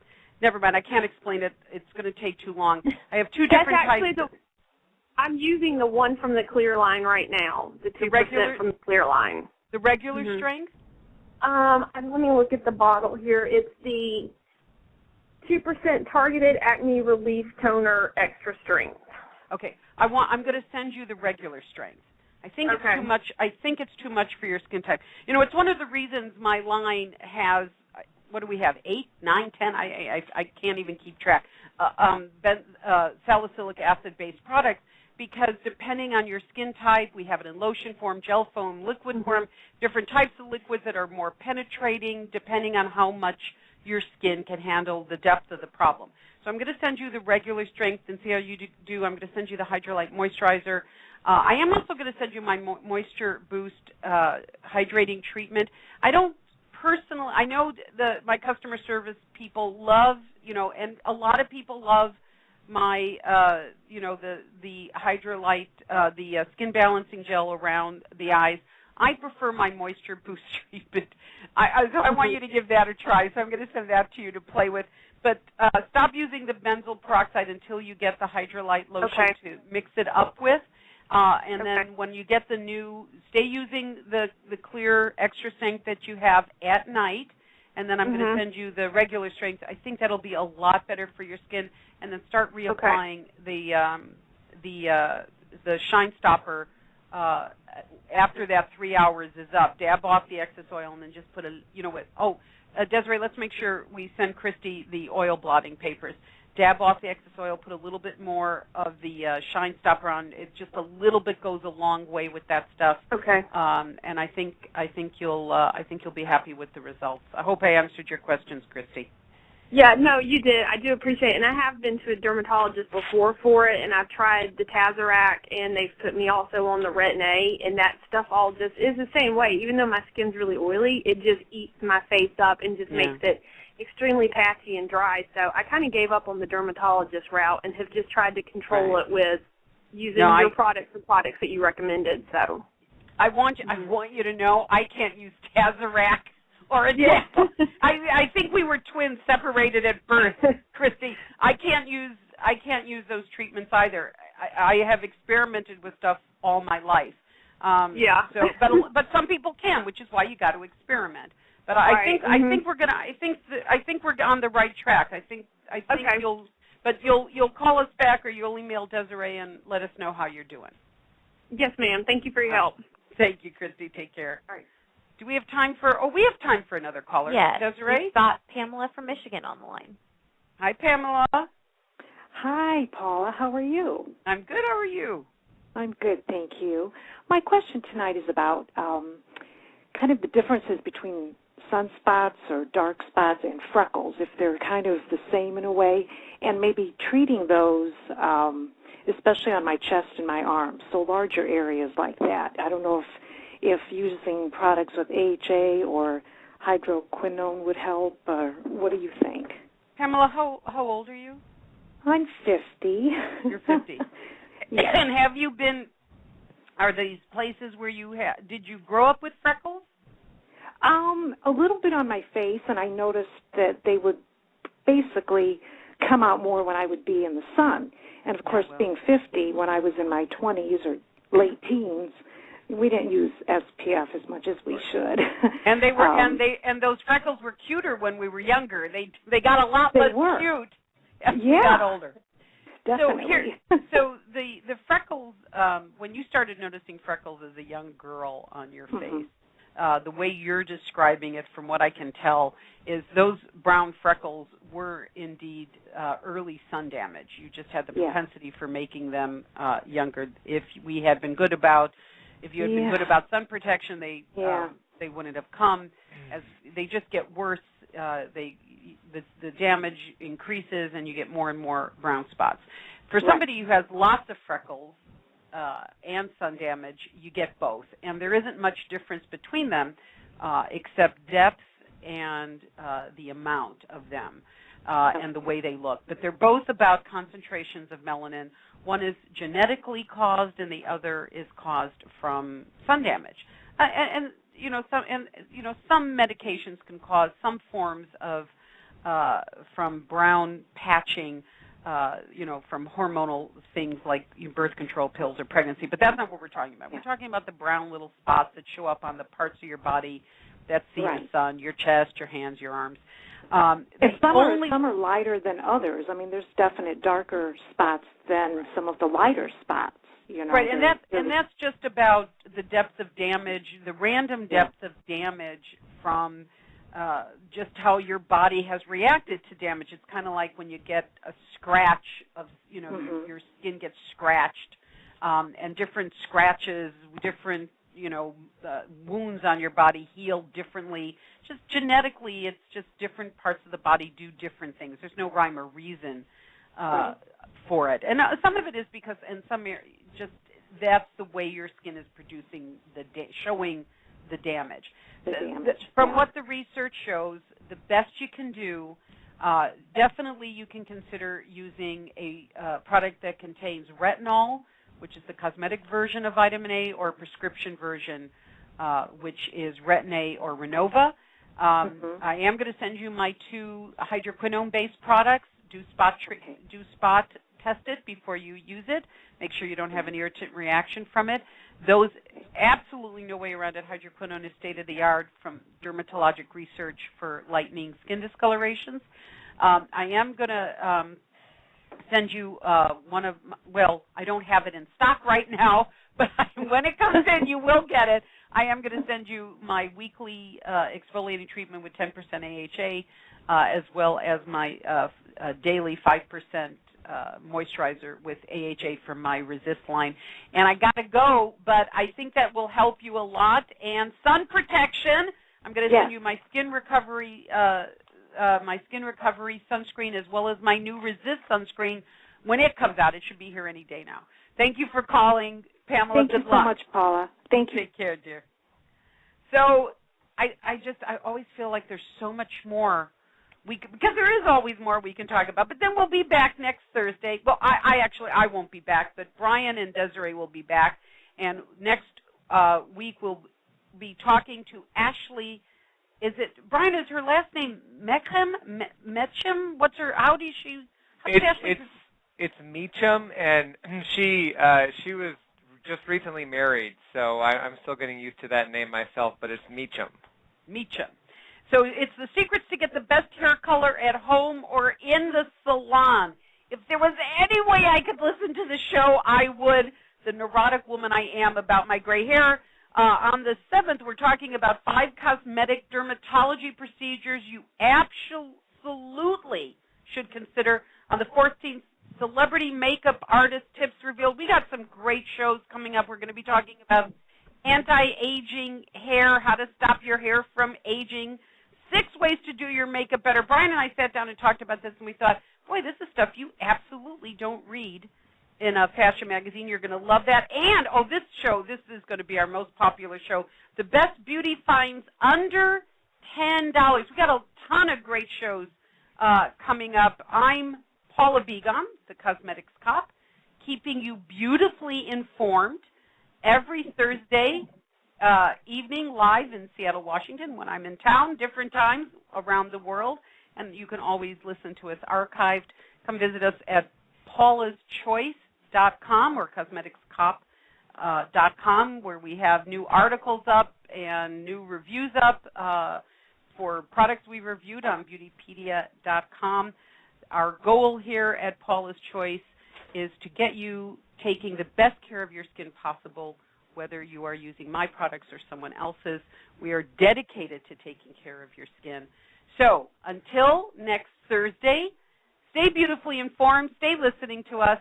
Never mind, I can't explain it. It's going to take too long. I have two different types. I'm using the one from the clear line right now, the 2% from the clear line. The regular strength? Let me look at the bottle here. It's the 2% Targeted Acne Relief Toner Extra Strength. Okay, I'm going to send you the regular strength. I think it's too much. I think it's too much for your skin type. You know, it's one of the reasons my line has, what do we have, 8, 9, 10? I can't even keep track. Salicylic acid-based products, because depending on your skin type, we have it in lotion form, gel form, liquid form, different types of liquids that are more penetrating depending on how much your skin can handle the depth of the problem. So I'm going to send you the regular strength and see how you do. I'm going to send you the Hydrolite Moisturizer. I am also going to send you my Moisture Boost hydrating treatment. I don't personally, I know my customer service people love, and a lot of people love my, the Hydrolite, the skin balancing gel around the eyes. I prefer my Moisture Boost treatment. So I want you to give that a try, so I'm going to send that to you to play with. But stop using the benzoyl peroxide until you get the Hydrolite lotion to mix it up with. And then when you get the new, stay using the clear extra strength that you have at night, and then I'm going to send you the regular strength. I think that'll be a lot better for your skin. And then start reapplying the Shine Stopper after that 3 hours is up. Dab off the excess oil and then just put Desiree, let's make sure we send Christy the oil blotting papers. Dab off the excess oil, put a little bit more of the Shine Stopper on. It just a little bit goes a long way with that stuff. Okay. And I think you'll be happy with the results. I hope I answered your questions, Christy. Yeah, no, you did. I do appreciate it. And I have been to a dermatologist before for it, and I've tried the Tazarac, and they've put me also on the Retin-A, and that stuff all just is the same way. Even though my skin's really oily, it just eats my face up and just makes it extremely patchy and dry. So I kind of gave up on the dermatologist route and have just tried to control it with using your products and products that you recommended. So I want you to know I can't use Tazarac or a I think we were twins separated at birth, Christy. I can't use those treatments either. I have experimented with stuff all my life. So, but some people can, which is why you got to experiment. But I think we're on the right track. I think you'll call us back or you'll email Desiree and let us know how you're doing. Yes, ma'am. Thank you for your help. Thank you, Christy. Take care. All right. Do we have time for? Oh, we have time for another caller. Yes. Desiree? We've got Pamela from Michigan on the line. Hi, Pamela. Hi, Paula. How are you? I'm good. How are you? I'm good, thank you. My question tonight is about kind of the differences between sunspots or dark spots and freckles, if they're kind of the same in a way, and maybe treating those, especially on my chest and my arms, so larger areas like that. I don't know if using products with AHA or hydroquinone would help, or what do you think? Pamela, how old are you? I'm 50. You're 50. Yes. And have you been, are these places where did you grow up with freckles? A little bit on my face, and I noticed that they would basically come out more when I would be in the sun. And, of course, being 50, when I was in my 20s or late teens, we didn't use SPF as much as we should. And they were and those freckles were cuter when we were younger. They got a lot less cute as we got older. Definitely. So the freckles, when you started noticing freckles as a young girl on your face, the way you're describing it, from what I can tell, is those brown freckles were indeed early sun damage. You just had the propensity for making them younger. If you had been good about sun protection, they wouldn't have come. As they just get worse, the damage increases and you get more and more brown spots. For somebody who has lots of freckles and sun damage, you get both. And there isn't much difference between them except depth and the amount of them and the way they look. But they're both about concentrations of melanin. One is genetically caused and the other is caused from sun damage. Some medications can cause some forms of from brown patching, from hormonal things like birth control pills or pregnancy, but that's not what we're talking about. We're talking about the brown little spots that show up on the parts of your body that see the sun, your chest, your hands, your arms. Some are lighter than others. I mean, there's definite darker spots than some of the lighter spots. Right, and that's just about the depth of damage, the random depth of damage from just how your body has reacted to damage. It's kind of like when you get a scratch of, your skin gets scratched and different scratches, different wounds on your body heal differently. Just genetically, it's just different parts of the body do different things. There's no rhyme or reason for it. And some of it is because in some areas, just that's the way your skin is producing showing the damage. From what the research shows, the best you can do, definitely you can consider using a product that contains retinol, which is the cosmetic version of vitamin A, or a prescription version, which is Retin-A or Renova. I am going to send you my 2 hydroquinone-based products. Do spot test it before you use it. Make sure you don't have an irritant reaction from it. Those, absolutely no way around it. Hydroquinone is state-of-the-art from dermatologic research for lightening skin discolorations. I am going to send you one of I don't have it in stock right now, but when it comes in, you will get it. I am going to send you my weekly exfoliating treatment with 10% AHA, as well as my daily 5% moisturizer with AHA from my Resist line. And I got to go, but I think that will help you a lot. And sun protection, I'm going to send you my skin recovery sunscreen, as well as my new Resist sunscreen when it comes out. It should be here any day now. Thank you for calling, Pamela. Thank you so much, Paula. Thank you. Take care, dear. So I always feel like there's so much more because there is always more we can talk about. But then we'll be back next Thursday. Well, I won't be back, but Brian and Desiree will be back. And next week we'll be talking to Ashley. Brian, is her last name Metchem? What's her, It's Meacham, and she was just recently married, so I'm still getting used to that name myself, but it's Meacham. Meacham. So it's the secrets to get the best hair color at home or in the salon. If there was any way I could listen to the show, I would, the neurotic woman I am about my gray hair. On the 7th, we're talking about 5 cosmetic dermatology procedures you absolutely should consider. On the 14th, celebrity makeup artist tips revealed. We got some great shows coming up. We're going to be talking about anti-aging hair, how to stop your hair from aging, 6 ways to do your makeup better. Brian and I sat down and talked about this, and we thought, boy, this is stuff you absolutely don't read in a fashion magazine. You're going to love that. And, this is going to be our most popular show, the best beauty finds under $10. We got a ton of great shows coming up. I'm Paula Begoun, the Cosmetics Cop, keeping you beautifully informed every Thursday evening live in Seattle, Washington, when I'm in town, different times around the world. And you can always listen to us archived. Come visit us at paulaschoice.com or cosmeticscop.com, where we have new articles up and new reviews up for products we reviewed on beautypedia.com. Our goal here at Paula's Choice is to get you taking the best care of your skin possible, whether you are using my products or someone else's. We are dedicated to taking care of your skin. So until next Thursday, stay beautifully informed, stay listening to us.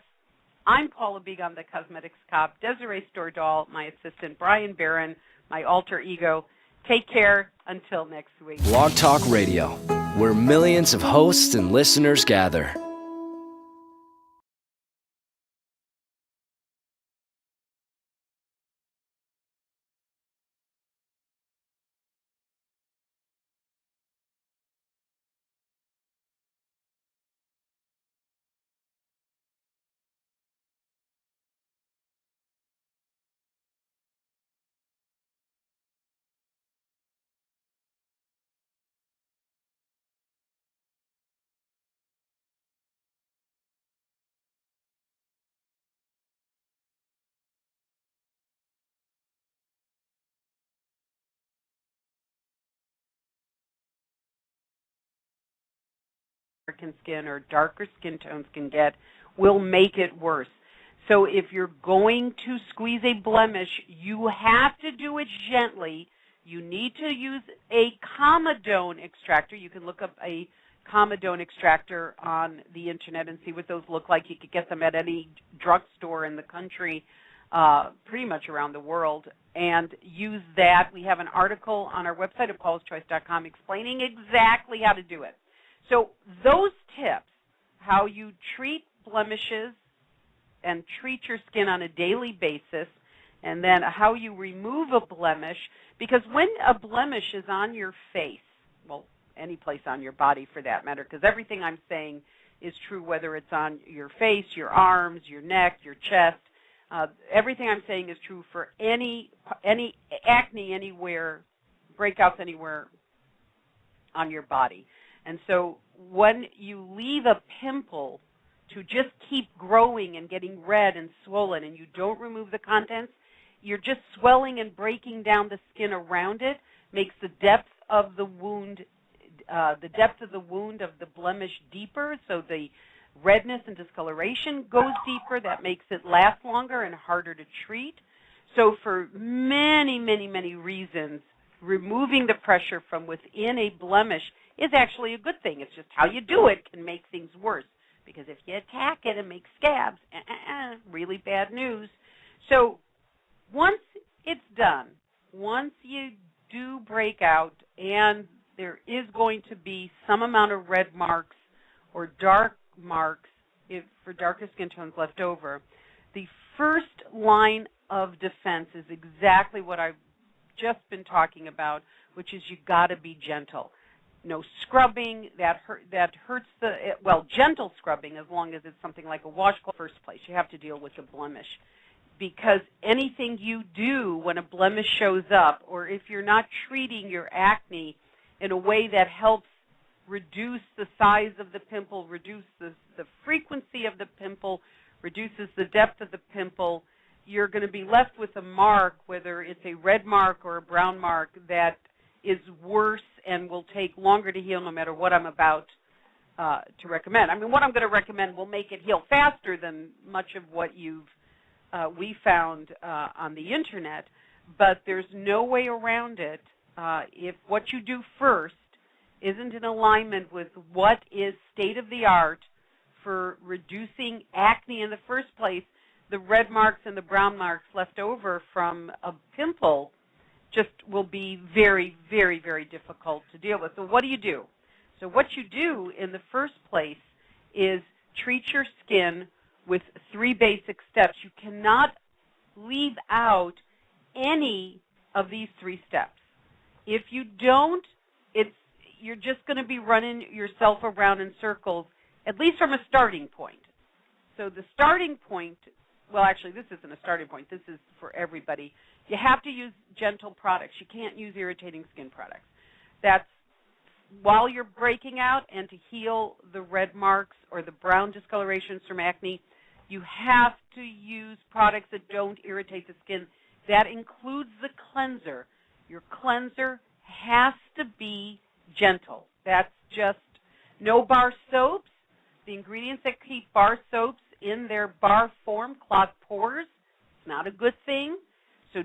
I'm Paula Begoun, the Cosmetics Cop, Desiree Stordahl, my assistant, Brian Barron, my alter ego. Take care until next week. Blog Talk Radio, where millions of hosts and listeners gather. American skin or darker skin tones can get will make it worse. So if you're going to squeeze a blemish, you have to do it gently. You need to use a comedone extractor. You can look up a comedone extractor on the internet and see what those look like. You could get them at any drugstore in the country. pretty much around the world, and use that. We have an article on our website at paulaschoice.com explaining exactly how to do it. So those tips, how you treat blemishes and treat your skin on a daily basis, and then how you remove a blemish, because when a blemish is on your face, well, any place on your body for that matter, because everything I'm saying is true whether it's on your face, your arms, your neck, your chest. Everything I'm saying is true for any acne anywhere, breakouts anywhere on your body. And so when you leave a pimple to just keep growing and getting red and swollen and you don't remove the contents, you're just swelling and breaking down the skin around it, makes the depth of the wound of the blemish deeper, so the redness and discoloration goes deeper. That makes it last longer and harder to treat. So for many, many, many reasons, removing the pressure from within a blemish is actually a good thing. It's just how you do it can make things worse, because if you attack it and make scabs, really bad news. So once it's done, once you do break out and there is going to be some amount of red marks or dark marks for darker skin tones left over, the first line of defense is exactly what I've just been talking about, which is you got to be gentle. No scrubbing, that hurts gentle scrubbing, as long as it's something like a washcloth. First place, you have to deal with the blemish, because anything you do when a blemish shows up, or if you're not treating your acne in a way that helps reduce the size of the pimple, reduce the frequency of the pimple, reduces the depth of the pimple, you're going to be left with a mark, whether it's a red mark or a brown mark, that is worse and will take longer to heal no matter what I'm about to recommend. I mean, what I'm going to recommend will make it heal faster than much of what we found on the Internet, but there's no way around it if what you do first isn't in alignment with what is state-of-the-art for reducing acne in the first place. The red marks and the brown marks left over from a pimple just will be very, very, very difficult to deal with. So what do you do? So what you do in the first place is treat your skin with 3 basic steps. You cannot leave out any of these 3 steps. If you don't, you're just going to be running yourself around in circles, at least from a starting point. So the starting point, well, actually, this isn't a starting point. This is for everybody. You have to use gentle products. You can't use irritating skin products. That's while you're breaking out, and to heal the red marks or the brown discolorations from acne, you have to use products that don't irritate the skin. That includes the cleanser. Your cleanser has to be gentle. That's just no bar soaps. The ingredients that keep bar soaps in their bar form clog pores. It's not a good thing. So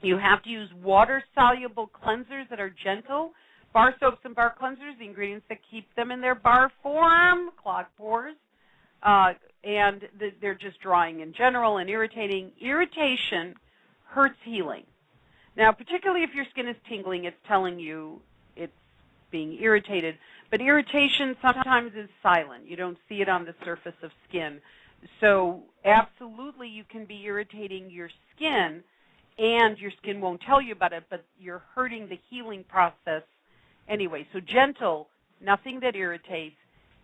you have to use water-soluble cleansers that are gentle. Bar soaps and bar cleansers, the ingredients that keep them in their bar form clog pores. And they're just drying in general and irritating. Irritation hurts healing. Now, particularly if your skin is tingling, it's telling you it's being irritated. But irritation sometimes is silent. You don't see it on the surface of skin. So absolutely you can be irritating your skin, and your skin won't tell you about it, but you're hurting the healing process anyway. So gentle, nothing that irritates.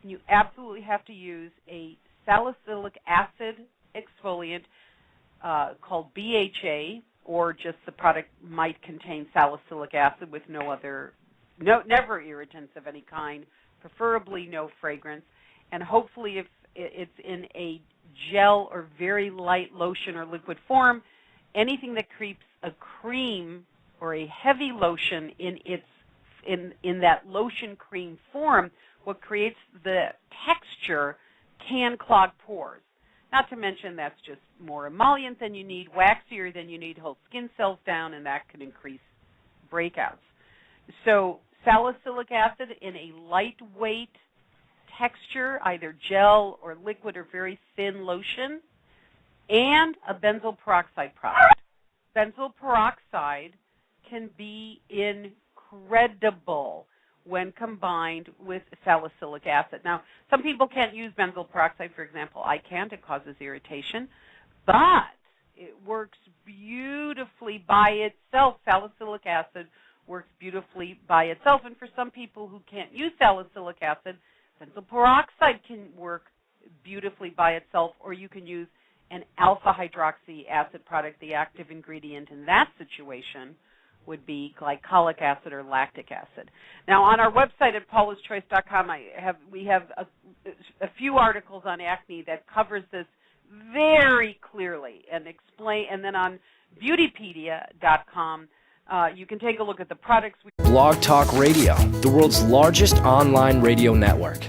And you absolutely have to use a salicylic acid exfoliant called BHA, or just the product might contain salicylic acid with never irritants of any kind, preferably no fragrance. And hopefully if it's in a gel or very light lotion or liquid form, anything that creeps a cream or a heavy lotion in that lotion cream form, what creates the texture can clog pores. Not to mention that's just more emollient than you need, waxier than you need, holds skin cells down, and that can increase breakouts. So salicylic acid in a lightweight texture, either gel or liquid or very thin lotion, and a benzoyl peroxide product. Benzoyl peroxide can be incredible when combined with salicylic acid. Now, some people can't use benzoyl peroxide, for example. I can't. It causes irritation. But it works beautifully by itself. Salicylic acid works beautifully by itself. And for some people who can't use salicylic acid, benzoyl peroxide can work beautifully by itself, or you can use an alpha hydroxy acid product. The active ingredient in that situation would be glycolic acid or lactic acid. Now, on our website at paulaschoice.com, we have a few articles on acne that covers this very clearly and explain. And then on beautypedia.com, you can take a look at the products. Blog Talk Radio, the world's largest online radio network.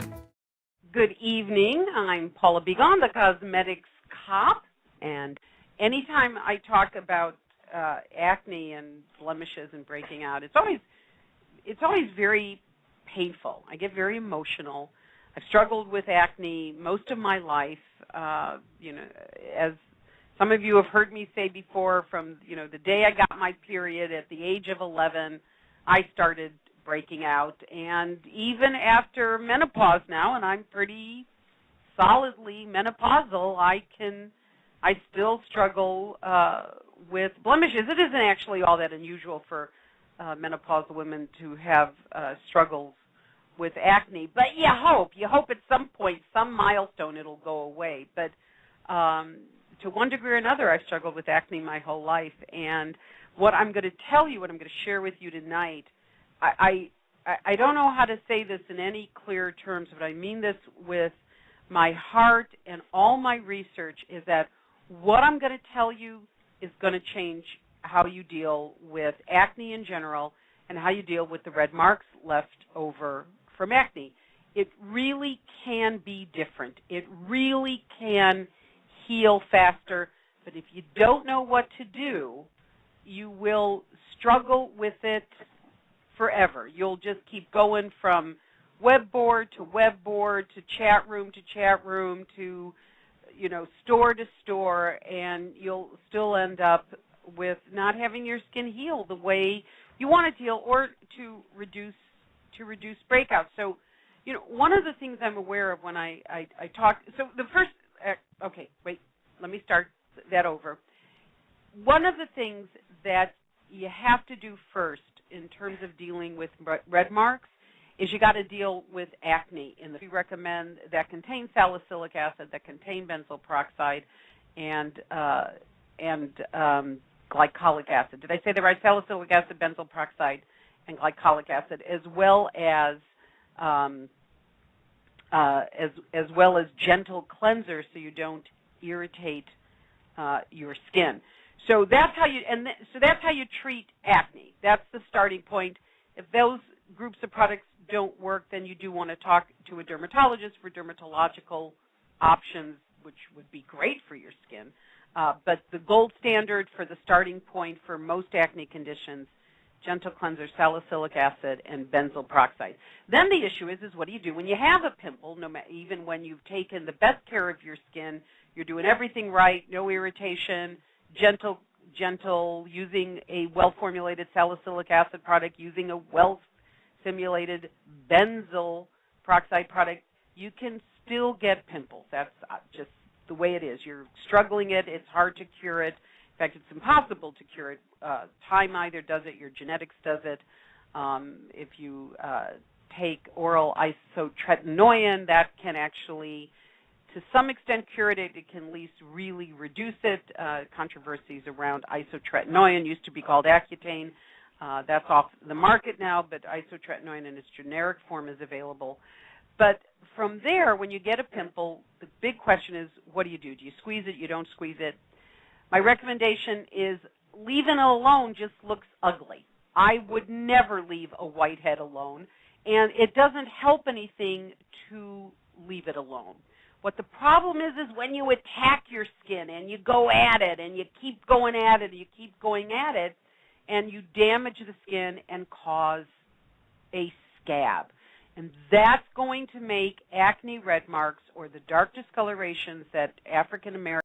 Good evening. I'm Paula Begoun, the cosmetics cop, and anytime I talk about acne and blemishes and breaking out, it's always very painful. I get very emotional. I've struggled with acne most of my life. As some of you have heard me say before, from the day I got my period at the age of 11, I started breaking out, and even after menopause now, and I'm pretty solidly menopausal, I still struggle with blemishes. It isn't actually all that unusual for menopausal women to have struggles with acne, but you hope at some point, some milestone, it'll go away. But to one degree or another, I've struggled with acne my whole life, and what I'm going to tell you, what I'm going to share with you tonight, I don't know how to say this in any clear terms, but I mean this with my heart and all my research, is that what I'm going to tell you is going to change how you deal with acne in general and how you deal with the red marks left over from acne. It really can be different. It really can heal faster, but if you don't know what to do, you will struggle with it forever. You'll just keep going from web board to chat room to store to store, and you'll still end up with not having your skin heal the way you want it to heal, or to reduce breakouts. So, one of the things I'm aware of when I talk, so the first, okay, wait, let me start that over. One of the things that you have to do first in terms of dealing with red marks is you got to deal with acne. And we recommend that contain salicylic acid, that contain benzoyl peroxide, and glycolic acid. Did I say the right? Salicylic acid, benzoyl peroxide, and glycolic acid, as well as gentle cleansers, so you don't irritate your skin. So that's how you treat acne. That's the starting point. If those groups of products don't work, then you do want to talk to a dermatologist for dermatological options, which would be great for your skin. But the gold standard for the starting point for most acne conditions, gentle cleanser, salicylic acid, and benzoyl peroxide. Then the issue is what do you do when you have a pimple? Even when you've taken the best care of your skin, you're doing everything right, no irritation, gentle, using a well-formulated salicylic acid product, using a well-simulated benzoyl peroxide product, you can still get pimples. That's just the way it is. You're struggling it. It's hard to cure it. In fact, it's impossible to cure it. Time either does it, your genetics does it. If you take oral isotretinoin, that can actually, to some extent, cure it. It can at least really reduce it. Controversies around isotretinoin, used to be called Accutane. That's off the market now, but isotretinoin in its generic form is available. But from there, when you get a pimple, the big question is, what do? Do you squeeze it? You don't squeeze it? My recommendation is leaving it alone just looks ugly. I would never leave a whitehead alone, and it doesn't help anything to leave it alone. What the problem is when you attack your skin and you go at it and you keep going at it and you keep going at it, and you damage the skin and cause a scab. And that's going to make acne red marks or the dark discolorations that African Americans